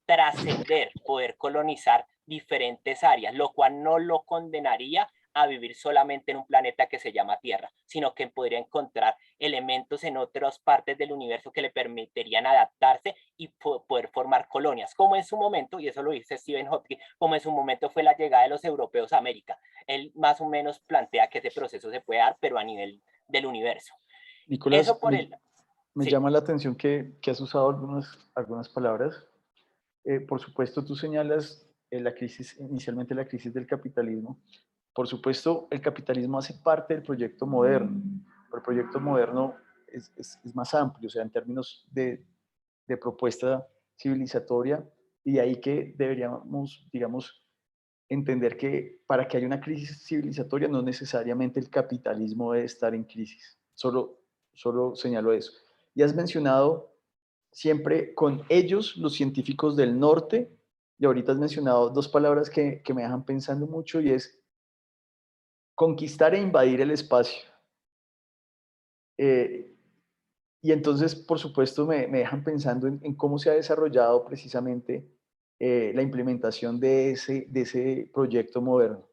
trascender, poder colonizar diferentes áreas, lo cual no lo condenaría a vivir solamente en un planeta que se llama Tierra, sino que podría encontrar elementos en otras partes del universo que le permitirían adaptarse y poder formar colonias, como en su momento, y eso lo dice Stephen Hawking, como en su momento fue la llegada de los europeos a América. Él más o menos plantea que ese proceso se puede dar, pero a nivel del universo. Nicolás, Eso por me sí. llama la atención que has usado algunas palabras. Por supuesto, tú señalas inicialmente la crisis del capitalismo. Por supuesto, el capitalismo hace parte del proyecto moderno, pero el proyecto moderno es más amplio, o sea, en términos de propuesta civilizatoria, y de ahí que deberíamos, digamos, entender que para que haya una crisis civilizatoria no necesariamente el capitalismo debe estar en crisis. Solo señalo eso. Y has mencionado siempre con ellos, los científicos del norte, y ahorita has mencionado dos palabras que me dejan pensando mucho, y es conquistar e invadir el espacio. Y entonces, por supuesto, me dejan pensando en cómo se ha desarrollado precisamente la implementación de ese proyecto moderno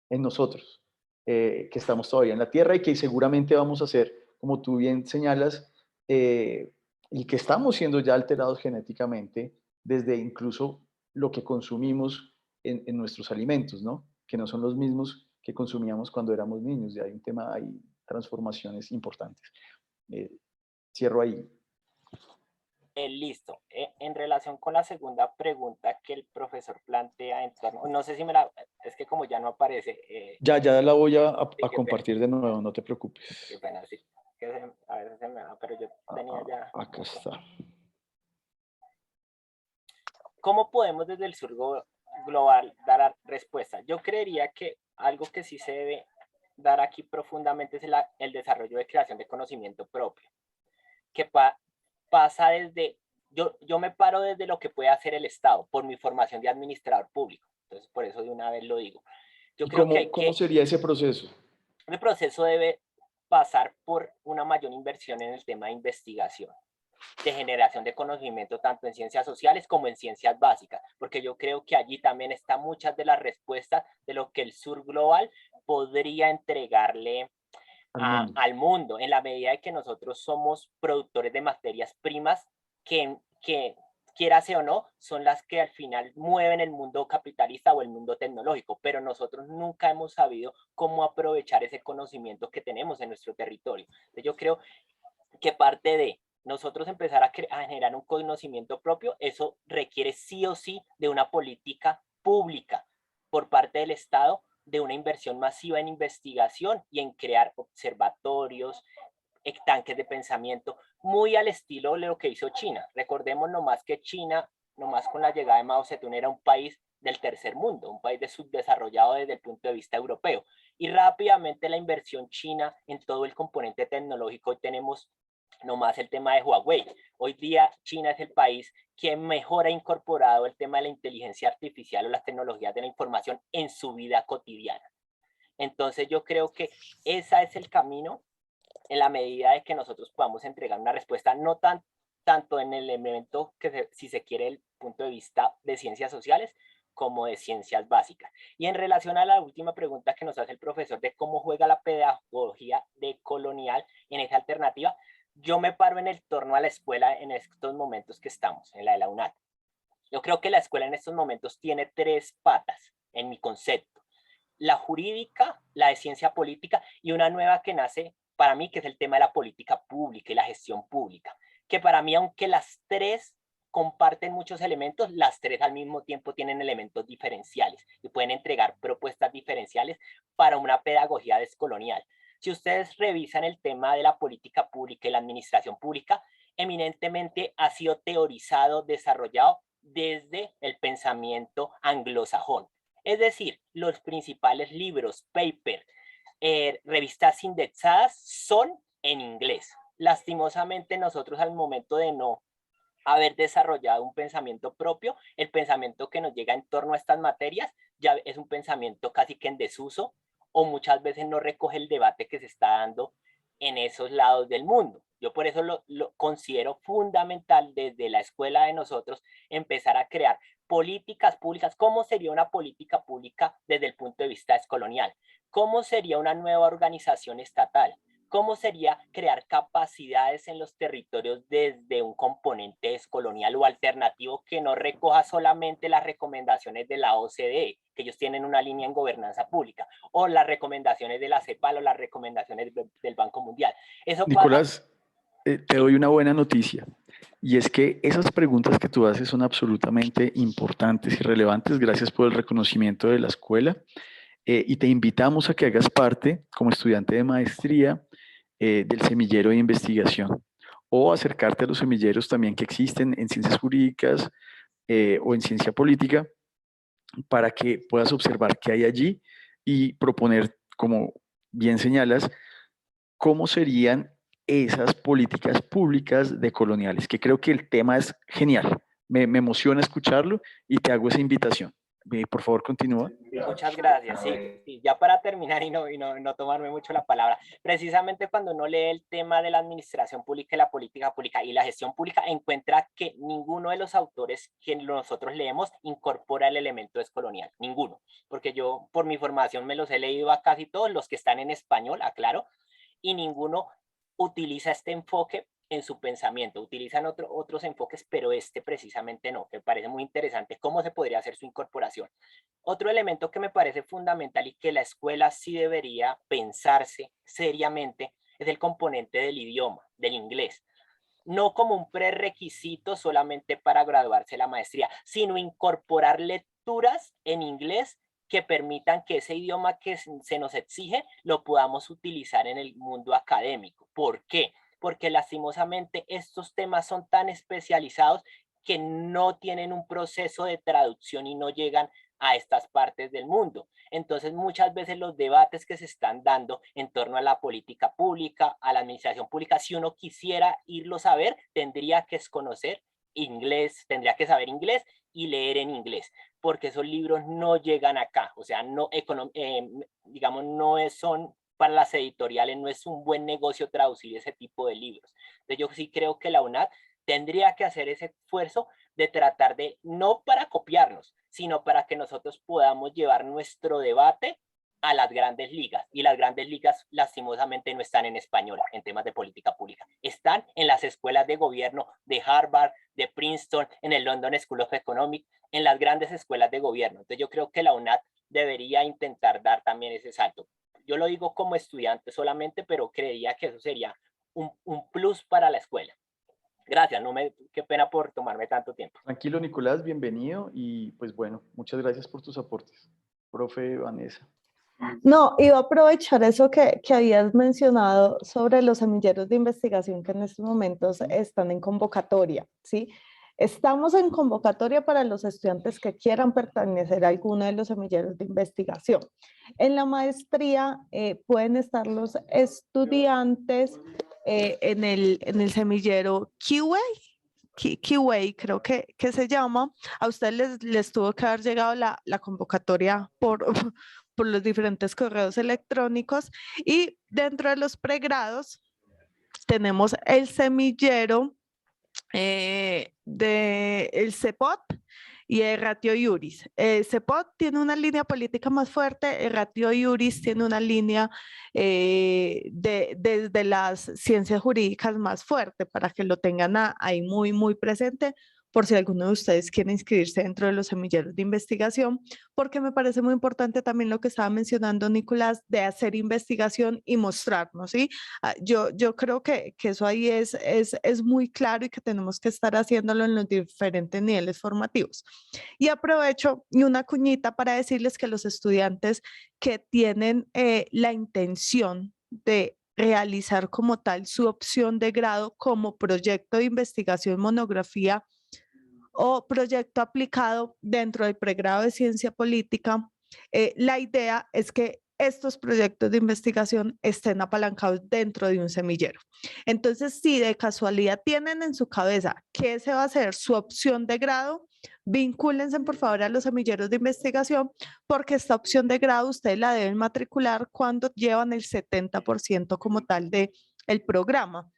en nosotros, que estamos todavía en la Tierra y que seguramente vamos a ser, como tú bien señalas, y que estamos siendo ya alterados genéticamente desde incluso lo que consumimos en nuestros alimentos, ¿no? Que no son los mismos que consumíamos cuando éramos niños. Ya hay un tema, hay transformaciones importantes. Cierro ahí. Listo. En relación con la segunda pregunta que el profesor plantea en torno, no sé si es que como ya no aparece. Ya la voy a sí, compartir de nuevo, no te preocupes. Qué pena, sí. A veces se me va, pero yo tenía ya. Acá está. ¿Cómo podemos desde el sur global dar respuesta? Yo creería que algo que sí se debe dar aquí profundamente es el desarrollo de creación de conocimiento propio, que pasa desde, yo me paro desde lo que puede hacer el Estado por mi formación de administrador público, entonces por eso de una vez lo digo. Yo creo ¿Cómo sería ese proceso? El proceso debe pasar por una mayor inversión en el tema de investigación, de generación de conocimiento tanto en ciencias sociales como en ciencias básicas, porque yo creo que allí también están muchas de las respuestas de lo que el sur global podría entregarle al mundo, en la medida de que nosotros somos productores de materias primas que quierase o no, son las que al final mueven el mundo capitalista o el mundo tecnológico, pero nosotros nunca hemos sabido cómo aprovechar ese conocimiento que tenemos en nuestro territorio. Entonces yo creo que parte de nosotros empezar a generar un conocimiento propio, eso requiere sí o sí de una política pública por parte del Estado, de una inversión masiva en investigación y en crear observatorios, tanques de pensamiento, muy al estilo de lo que hizo China. Recordemos nomás que China, nomás con la llegada de Mao Zedong, era un país del tercer mundo, un país subdesarrollado desde el punto de vista europeo. Y rápidamente la inversión china en todo el componente tecnológico, hoy tenemos nomás el tema de Huawei. Hoy día China es el país que mejor ha incorporado el tema de la inteligencia artificial o las tecnologías de la información en su vida cotidiana. Entonces yo creo que ese es el camino en la medida de que nosotros podamos entregar una respuesta no tanto en el elemento que si se quiere el punto de vista de ciencias sociales como de ciencias básicas. Y en relación a la última pregunta que nos hace el profesor de cómo juega la yo me paro en el torno a la escuela en estos momentos que estamos, en la de la UNAD. Yo creo que la escuela en estos momentos tiene 3 patas en mi concepto. La jurídica, la de ciencia política y una nueva que nace para mí, que es el tema de la política pública y la gestión pública, que para mí, aunque las 3 comparten muchos elementos, las 3 al mismo tiempo tienen elementos diferenciales y pueden entregar propuestas diferenciales para una pedagogía descolonial. Si ustedes revisan el tema de la política pública y la administración pública, eminentemente ha sido teorizado, desarrollado desde el pensamiento anglosajón. Es decir, los principales libros, papers, revistas indexadas son en inglés. Lastimosamente nosotros al momento de no haber desarrollado un pensamiento propio, el pensamiento que nos llega en torno a estas materias ya es un pensamiento casi que en desuso o muchas veces no recoge el debate que se está dando en esos lados del mundo. Yo por eso lo considero fundamental desde la escuela de nosotros empezar a crear políticas públicas. ¿Cómo sería una política pública desde el punto de vista descolonial? ¿Cómo sería una nueva organización estatal? ¿Cómo sería crear capacidades en los territorios desde un componente descolonial o alternativo que no recoja solamente las recomendaciones de la OCDE, que ellos tienen una línea en gobernanza pública, o las recomendaciones de la CEPAL o las recomendaciones del Banco Mundial? Eso Nicolás, te doy una buena noticia, y es que esas preguntas que tú haces son absolutamente importantes y relevantes. Gracias por el reconocimiento de la escuela, y te invitamos a que hagas parte, como estudiante de maestría, del semillero de investigación, o acercarte a los semilleros también que existen en ciencias jurídicas o en ciencia política, para que puedas observar qué hay allí y proponer, como bien señalas, cómo serían esas políticas públicas decoloniales, que creo que el tema es genial. Me emociona escucharlo y te hago esa invitación. Por favor, continúa. Muchas gracias. Sí, ya para terminar y no tomarme mucho la palabra, precisamente cuando uno lee el tema de la administración pública y la política pública y la gestión pública, encuentra que ninguno de los autores que nosotros leemos incorpora el elemento descolonial, ninguno, porque yo por mi formación me los he leído a casi todos los que están en español, aclaro, y ninguno utiliza este enfoque en su pensamiento, utilizan otros enfoques, pero este precisamente no. Me parece muy interesante cómo se podría hacer su incorporación. Otro elemento que me parece fundamental y que la escuela sí debería pensarse seriamente es el componente del idioma, del inglés. No como un prerequisito solamente para graduarse la maestría, sino incorporar lecturas en inglés que permitan que ese idioma que se nos exige lo podamos utilizar en el mundo académico. ¿Por qué? Porque lastimosamente estos temas son tan especializados que no tienen un proceso de traducción y no llegan a estas partes del mundo. Entonces, muchas veces los debates que se están dando en torno a la política pública, a la administración pública, si uno quisiera irlos a ver, tendría que conocer inglés, tendría que saber inglés y leer en inglés, porque esos libros no llegan acá, o sea, no, digamos, son para las editoriales, no es un buen negocio traducir ese tipo de libros. Entonces yo sí creo que la UNAD tendría que hacer ese esfuerzo de tratar de, no para copiarnos, sino para que nosotros podamos llevar nuestro debate a las grandes ligas. Y las grandes ligas lastimosamente no están en español en temas de política pública. Están en las escuelas de gobierno de Harvard, de Princeton, en el London School of Economics, en las grandes escuelas de gobierno. Entonces yo creo que la UNAD debería intentar dar también ese salto. Yo lo digo como estudiante solamente, pero creía que eso sería un plus para la escuela. Gracias, qué pena por tomarme tanto tiempo. Tranquilo, Nicolás, bienvenido y pues bueno, muchas gracias por tus aportes. Profe Vanessa. No, iba a aprovechar eso que habías mencionado sobre los semilleros de investigación que en estos momentos están en convocatoria, ¿sí? Estamos en convocatoria para los estudiantes que quieran pertenecer a alguno de los semilleros de investigación. En la maestría pueden estar los estudiantes en el semillero QA, creo que se llama. A ustedes les tuvo que haber llegado la convocatoria por los diferentes correos electrónicos, y dentro de los pregrados tenemos el semillero del CEPOT y el ratio iuris. CEPOT tiene una línea política más fuerte, el ratio iuris tiene una línea desde las ciencias jurídicas más fuerte, para que lo tengan ahí muy presente, por si alguno de ustedes quiere inscribirse dentro de los semilleros de investigación, porque me parece muy importante también lo que estaba mencionando Nicolás, de hacer investigación y mostrarnos, ¿sí? Yo creo que eso ahí es muy claro y que tenemos que estar haciéndolo en los diferentes niveles formativos. Y aprovecho una cuñita para decirles que los estudiantes que tienen la intención de realizar como tal su opción de grado como proyecto de investigación, monografía o proyecto aplicado dentro del pregrado de ciencia política, la idea es que estos proyectos de investigación estén apalancados dentro de un semillero. Entonces, si de casualidad tienen en su cabeza que ese va a ser su opción de grado, vincúlense por favor a los semilleros de investigación, porque esta opción de grado ustedes la deben matricular cuando llevan el 70% como tal del programa.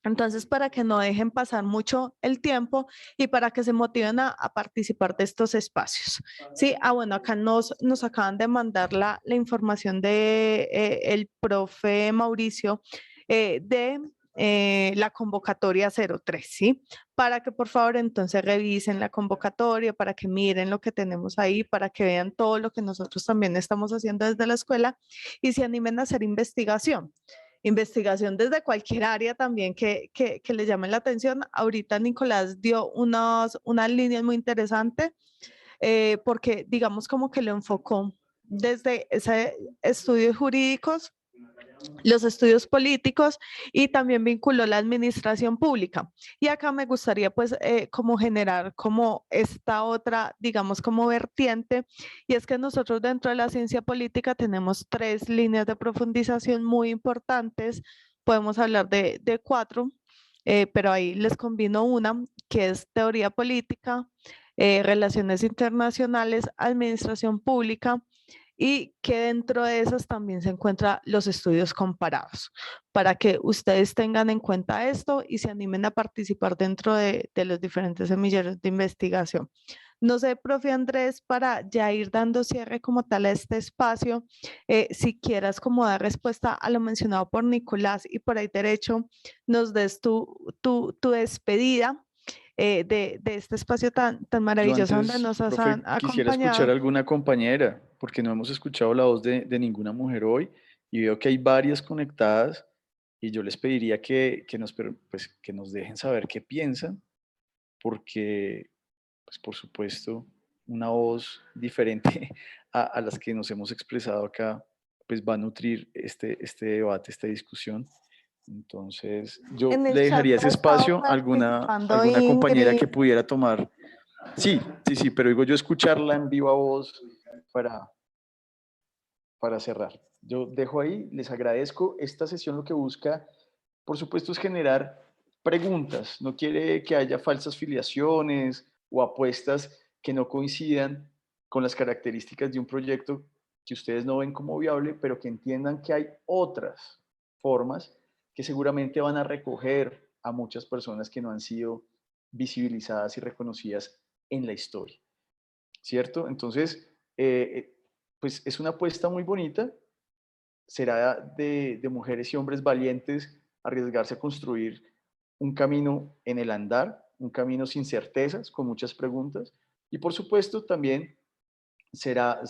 Entonces, para que no dejen pasar mucho el tiempo y para que se motiven a participar de estos espacios. Sí, bueno, acá nos acaban de mandar la información de el profe Mauricio de la convocatoria 03, ¿sí? Para que por favor entonces revisen la convocatoria, para que miren lo que tenemos ahí, para que vean todo lo que nosotros también estamos haciendo desde la escuela y se animen a hacer investigación. Investigación desde cualquier área también que le llame la atención. Ahorita Nicolás dio unas líneas muy interesantes porque digamos como que lo enfocó desde ese estudios jurídicos, los estudios políticos y también vinculó la administración pública. Y acá me gustaría pues como generar como esta otra, digamos como vertiente, y es que nosotros dentro de la ciencia política tenemos 3 líneas de profundización muy importantes, podemos hablar de 4, pero ahí les combino una, que es teoría política, relaciones internacionales, administración pública, y que dentro de esas también se encuentran los estudios comparados, para que ustedes tengan en cuenta esto y se animen a participar dentro de los diferentes semilleros de investigación. No sé, profe Andrés, para ya ir dando cierre como tal a este espacio, si quieras como dar respuesta a lo mencionado por Nicolás y por ahí derecho, nos des tu despedida de este espacio tan maravilloso donde nos has quisiera escuchar acompañado. a alguna compañera, porque no hemos escuchado la voz de ninguna mujer hoy y veo que hay varias conectadas y yo les pediría que nos dejen saber qué piensan, porque, pues por supuesto, una voz diferente a las que nos hemos expresado acá, pues va a nutrir este debate, esta discusión. Entonces, yo le dejaría ese espacio a alguna compañera que pudiera tomar. Sí, pero digo yo escucharla en viva voz para cerrar. Yo dejo ahí, les agradezco. Esta sesión lo que busca, por supuesto, es generar preguntas. No quiere que haya falsas filiaciones o apuestas que no coincidan con las características de un proyecto que ustedes no ven como viable, pero que entiendan que hay otras formas que seguramente van a recoger a muchas personas que no han sido visibilizadas y reconocidas en la historia, ¿cierto? Entonces, pues es una apuesta muy bonita, será de mujeres y hombres valientes arriesgarse a construir un camino en el andar, un camino sin certezas, con muchas preguntas, y por supuesto también será,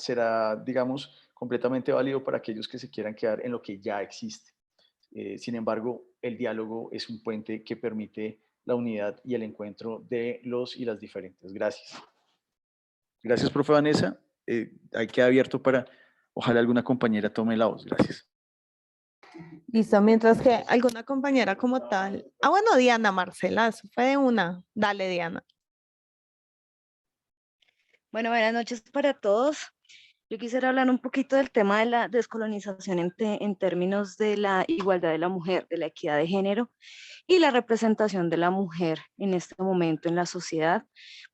digamos, completamente válido para aquellos que se quieran quedar en lo que ya existe. Sin embargo, el diálogo es un puente que permite la unidad y el encuentro de los y las diferentes. Gracias. Gracias, profe Vanessa. Ahí queda abierto para, ojalá alguna compañera tome la voz. Gracias. Listo, mientras que alguna compañera como tal. Bueno, Diana, Marcela, eso fue de una. Dale, Diana. Bueno, buenas noches para todos. Yo quisiera hablar un poquito del tema de la descolonización en términos de la igualdad de la mujer, de la equidad de género y la representación de la mujer en este momento en la sociedad,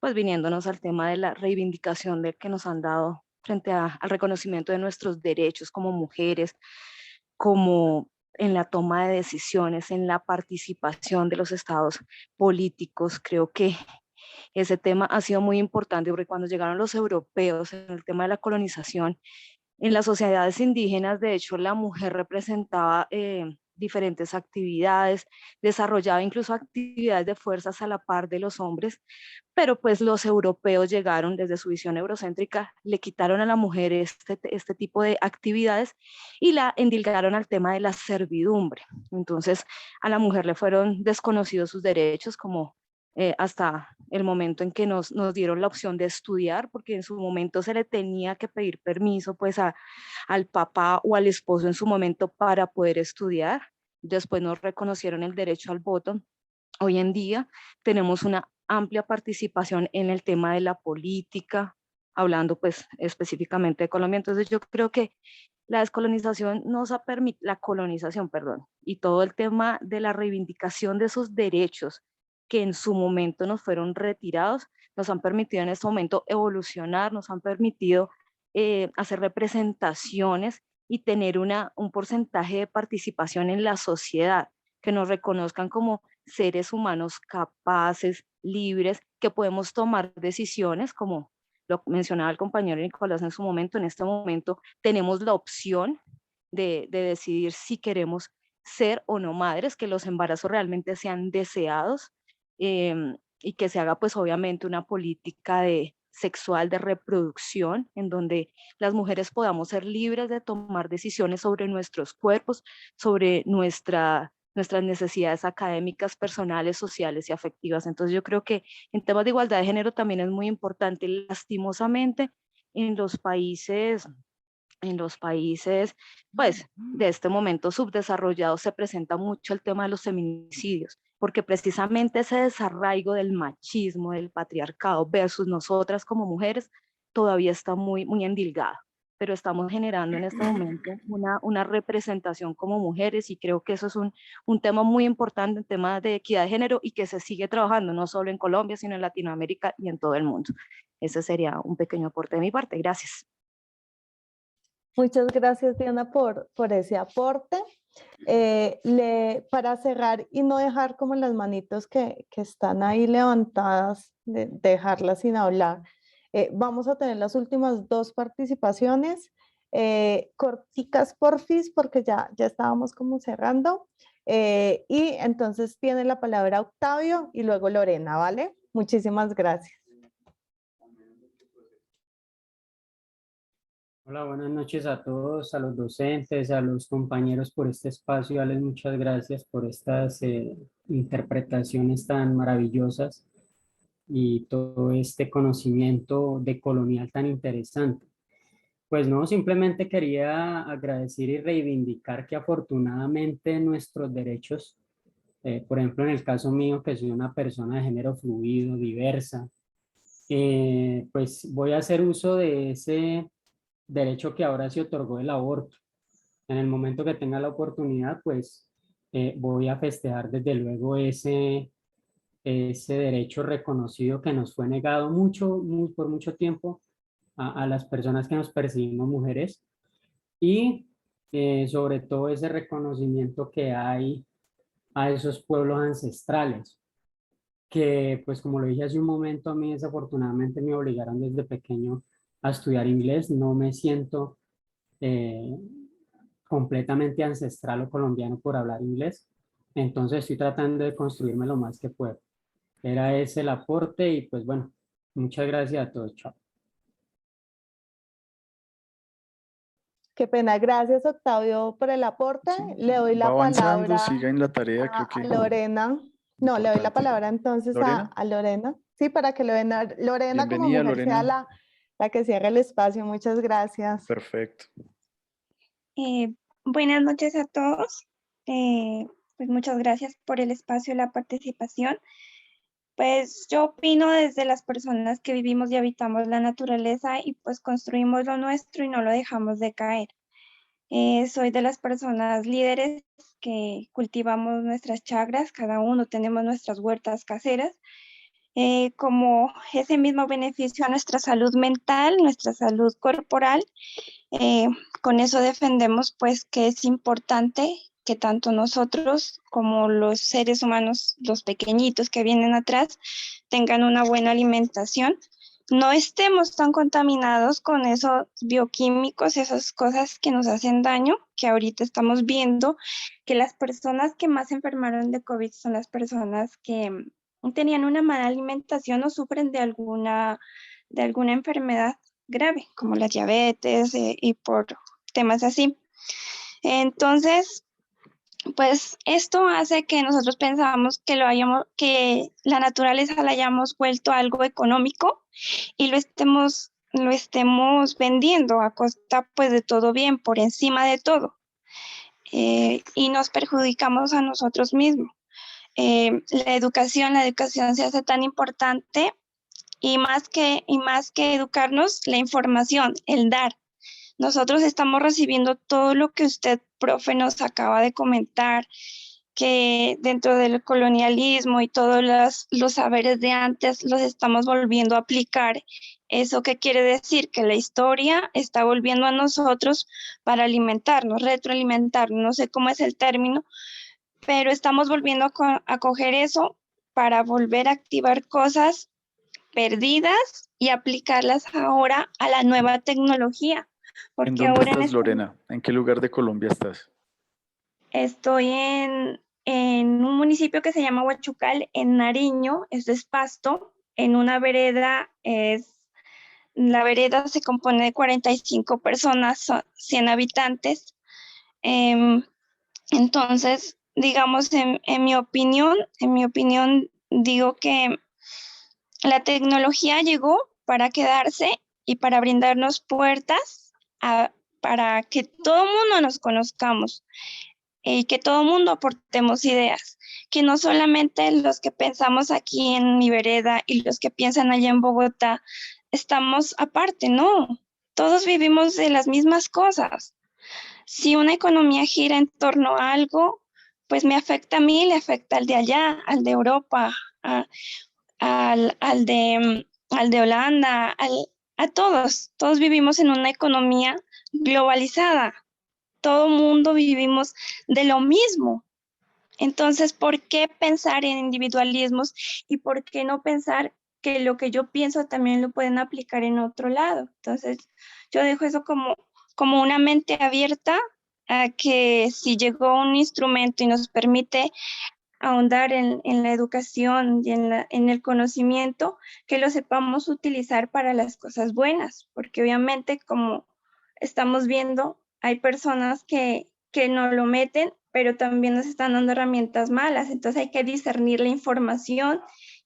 pues viniéndonos al tema de la reivindicación de que nos han dado frente al reconocimiento de nuestros derechos como mujeres, como en la toma de decisiones, en la participación de los estados políticos. Creo que ese tema ha sido muy importante, porque cuando llegaron los europeos en el tema de la colonización, en las sociedades indígenas, de hecho, la mujer representaba diferentes actividades, desarrollaba incluso actividades de fuerzas a la par de los hombres, pero pues los europeos llegaron desde su visión eurocéntrica, le quitaron a la mujer este tipo de actividades y la endilgaron al tema de la servidumbre. Entonces a la mujer le fueron desconocidos sus derechos, como hasta el momento en que nos dieron la opción de estudiar, porque en su momento se le tenía que pedir permiso pues al papá o al esposo en su momento para poder estudiar. Después nos reconocieron el derecho al voto. Hoy en día tenemos una amplia participación en el tema de la política, hablando pues específicamente de Colombia. Entonces yo creo que la descolonización nos ha permitido, la colonización, perdón, y todo el tema de la reivindicación de esos derechos que en su momento nos fueron retirados, nos han permitido en este momento evolucionar, nos han permitido hacer representaciones y tener un porcentaje de participación en la sociedad, que nos reconozcan como seres humanos capaces, libres, que podemos tomar decisiones, como lo mencionaba el compañero Nicolás en su momento. En este momento tenemos la opción de decidir si queremos ser o no madres, que los embarazos realmente sean deseados, y que se haga pues obviamente una política sexual de reproducción en donde las mujeres podamos ser libres de tomar decisiones sobre nuestros cuerpos, sobre nuestras necesidades académicas, personales, sociales y afectivas. Entonces yo creo que en temas de igualdad de género también es muy importante. Lastimosamente en los países pues de este momento subdesarrollados se presenta mucho el tema de los feminicidios, porque precisamente ese desarraigo del machismo, del patriarcado versus nosotras como mujeres todavía está muy, muy endilgado, pero estamos generando en este momento una representación como mujeres, y creo que eso es un tema muy importante, un tema de equidad de género, y que se sigue trabajando no solo en Colombia, sino en Latinoamérica y en todo el mundo. Ese sería un pequeño aporte de mi parte. Gracias. Muchas gracias, Diana, por ese aporte. Para cerrar y no dejar como las manitos que están ahí levantadas, dejarlas sin hablar, vamos a tener las últimas dos participaciones, corticas porfis, porque ya estábamos como cerrando, y entonces tiene la palabra Octavio y luego Lorena, ¿vale? Muchísimas gracias. Hola, buenas noches a todos, a los docentes, a los compañeros por este espacio. Darles muchas gracias por estas interpretaciones tan maravillosas y todo este conocimiento decolonial tan interesante. Pues no, simplemente quería agradecer y reivindicar que afortunadamente nuestros derechos, por ejemplo en el caso mío, que soy una persona de género fluido, diversa, pues voy a hacer uso de ese derecho que ahora se otorgó el aborto. En el momento que tenga la oportunidad, pues voy a festejar desde luego ese derecho reconocido que nos fue negado por mucho tiempo a las personas que nos percibimos mujeres, y sobre todo ese reconocimiento que hay a esos pueblos ancestrales, que pues como lo dije hace un momento, a mí desafortunadamente me obligaron desde pequeño a estudiar inglés. No me siento completamente ancestral o colombiano por hablar inglés, entonces estoy tratando de construirme lo más que puedo. Era ese el aporte y pues bueno, muchas gracias a todos. Chao. Qué pena, gracias Octavio por el aporte. Sí, le doy la palabra siga en la tarea, creo que a Lorena. No, le doy la importante. palabra entonces a Lorena. Sí, para que Lorena como Bienvenida, mujer Lorena. sea la que cierre el espacio. Muchas gracias. Perfecto. Buenas noches a todos. Pues muchas gracias por el espacio y la participación. Pues yo opino desde las personas que vivimos y habitamos la naturaleza y pues construimos lo nuestro y no lo dejamos de caer. Soy de las personas líderes que cultivamos nuestras chacras, cada uno tenemos nuestras huertas caseras, como ese mismo beneficio a nuestra salud mental, nuestra salud corporal. Con eso defendemos pues que es importante que tanto nosotros como los seres humanos, los pequeñitos que vienen atrás, tengan una buena alimentación, no estemos tan contaminados con esos bioquímicos, esas cosas que nos hacen daño, que ahorita estamos viendo que las personas que más se enfermaron de COVID son las personas que tenían una mala alimentación o sufren de alguna enfermedad grave, como la diabetes y por temas así. Entonces, pues esto hace que nosotros pensamos que la naturaleza la hayamos vuelto algo económico y lo estemos vendiendo a costa pues de todo bien, por encima de todo. Y nos perjudicamos a nosotros mismos. La educación se hace tan importante y más que educarnos, la información, el dar. Nosotros estamos recibiendo todo lo que usted, profe, nos acaba de comentar, que dentro del colonialismo y todos los saberes de antes los estamos volviendo a aplicar. ¿Eso qué quiere decir? Que la historia está volviendo a nosotros para alimentarnos, retroalimentarnos, no sé cómo es el término, pero estamos volviendo a coger eso para volver a activar cosas perdidas y aplicarlas ahora a la nueva tecnología. Porque ¿En dónde ahora estás, Lorena? ¿En qué lugar de Colombia estás? estoy en un municipio que se llama Huachucal, en Nariño, esto es Pasto, en una vereda, la vereda se compone de 45 personas, 100 habitantes. Entonces, digamos, en mi opinión, digo que la tecnología llegó para quedarse y para brindarnos puertas para que todo el mundo nos conozcamos y que todo el mundo aportemos ideas, que no solamente los que pensamos aquí en mi vereda y los que piensan allá en Bogotá estamos aparte, no, todos vivimos de las mismas cosas. Si una economía gira en torno a algo, pues me afecta a mí, le afecta al de allá, al de Europa, al de Holanda, a todos vivimos en una economía globalizada, todo mundo vivimos de lo mismo. Entonces, ¿por qué pensar en individualismos y por qué no pensar que lo que yo pienso también lo pueden aplicar en otro lado? Entonces, yo dejo eso como una mente abierta a que si llegó un instrumento y nos permite ahondar en la educación y en el conocimiento, que lo sepamos utilizar para las cosas buenas, porque obviamente como estamos viendo, hay personas que no lo meten, pero también nos están dando herramientas malas, entonces hay que discernir la información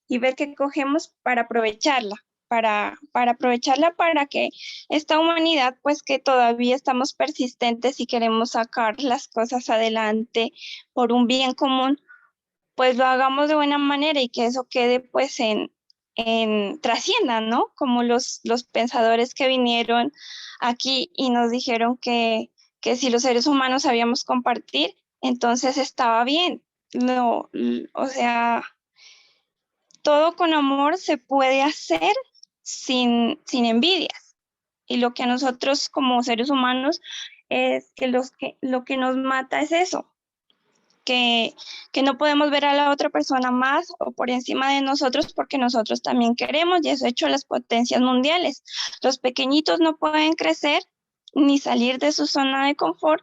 y ver qué cogemos para aprovecharla, para aprovecharla para que esta humanidad, pues que todavía estamos persistentes y queremos sacar las cosas adelante por un bien común, pues lo hagamos de buena manera y que eso quede pues en trascienda, ¿no? Como los pensadores que vinieron aquí y nos dijeron que si los seres humanos sabíamos compartir, entonces estaba bien. No, o sea, todo con amor se puede hacer sin envidias. Y lo que a nosotros como seres humanos es que lo que nos mata es eso. Que no podemos ver a la otra persona más o por encima de nosotros porque nosotros también queremos, y eso ha hecho las potencias mundiales. Los pequeñitos no pueden crecer ni salir de su zona de confort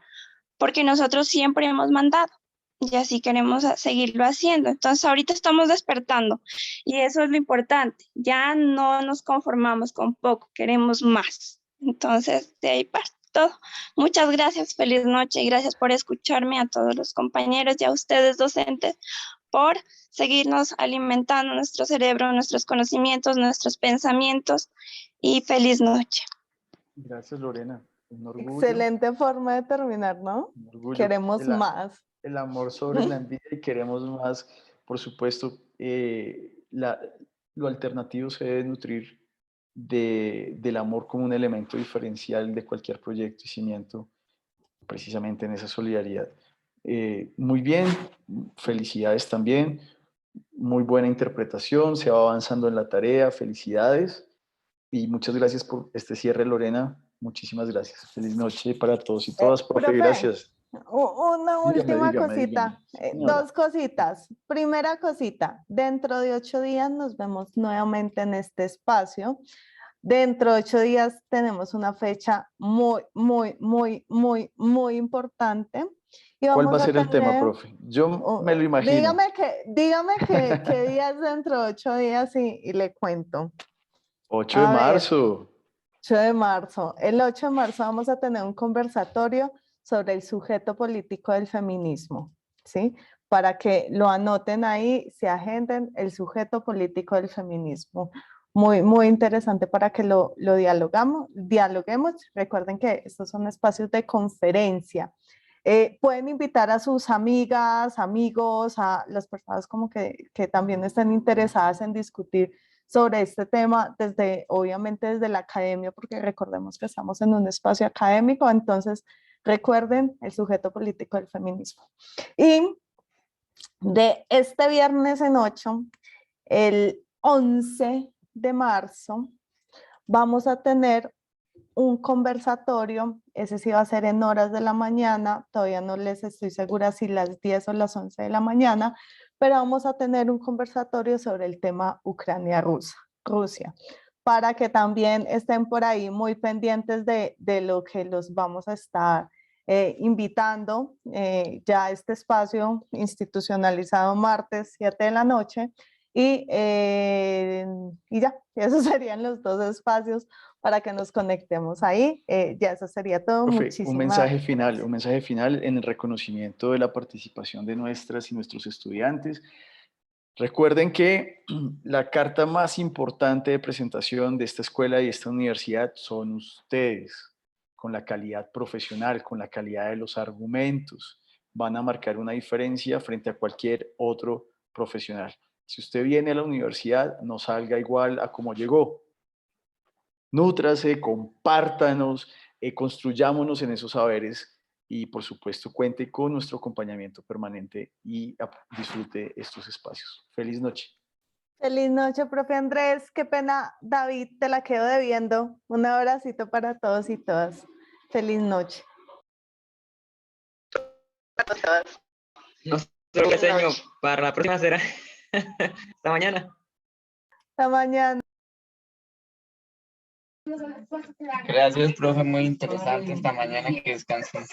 porque nosotros siempre hemos mandado y así queremos seguirlo haciendo. Entonces ahorita estamos despertando y eso es lo importante. Ya no nos conformamos con poco, queremos más. Entonces de ahí parte todo. Muchas gracias, feliz noche y gracias por escucharme, a todos los compañeros y a ustedes docentes por seguirnos alimentando nuestro cerebro, nuestros conocimientos, nuestros pensamientos y feliz noche. Gracias, Lorena. Un orgullo. Excelente forma de terminar, ¿no? Un orgullo. Queremos más. El amor sobre la envidia y queremos más. Por supuesto, lo alternativo se debe nutrir del amor como un elemento diferencial de cualquier proyecto y cimiento, precisamente en esa solidaridad. Muy bien, felicidades también, muy buena interpretación, se va avanzando en la tarea, felicidades y muchas gracias por este cierre, Lorena, muchísimas gracias. Feliz noche para todos y todas, profe, gracias. Una última cosita, Señora. dos cositas. Primera cosita, dentro de 8 días nos vemos nuevamente en este espacio. Dentro de 8 días tenemos una fecha muy, muy, muy, muy, muy importante. Y ¿Cuál va vamos a ser el tema, tener- profe? Yo me lo imagino. dígame qué día es dentro de 8 días y le cuento. 8 de A ver. marzo. 8 de marzo. El 8 de marzo vamos a tener un conversatorio sobre el sujeto político del feminismo, ¿sí? Para que lo anoten ahí, se agenden el sujeto político del feminismo. Muy, muy interesante para que lo dialoguemos. Recuerden que estos son espacios de conferencia. Pueden invitar a sus amigas, amigos, a las personas como que también estén interesadas en discutir sobre este tema obviamente desde la academia, porque recordemos que estamos en un espacio académico, entonces recuerden el sujeto político del feminismo. Y de este viernes en 8, el 11 de marzo, vamos a tener un conversatorio, ese sí va a ser en horas de la mañana, todavía no les estoy segura si las 10 o las 11 de la mañana, pero vamos a tener un conversatorio sobre el tema Ucrania-Rusia, para que también estén por ahí muy pendientes de lo que los vamos a estar invitando ya a este espacio institucionalizado martes 7 de la noche, y ya, esos serían los dos espacios para que nos conectemos ahí. Ya eso sería todo. Profe, Muchísimas un mensaje final en el reconocimiento de la participación de nuestras y nuestros estudiantes. Recuerden que la carta más importante de presentación de esta escuela y esta universidad son ustedes, con la calidad profesional, con la calidad de los argumentos. Van a marcar una diferencia frente a cualquier otro profesional. Si usted viene a la universidad, no salga igual a como llegó. Nútrase, compártanos, construyámonos en esos saberes y por supuesto cuente con nuestro acompañamiento permanente y disfrute estos espacios. Feliz noche. Feliz noche, profe Andrés. Qué pena, David, te la quedo debiendo. Un abracito para todos y todas. Feliz noche. No sé qué señor, para la próxima será. Hasta mañana. Hasta mañana. Gracias, profe, muy interesante esta mañana, que descansen.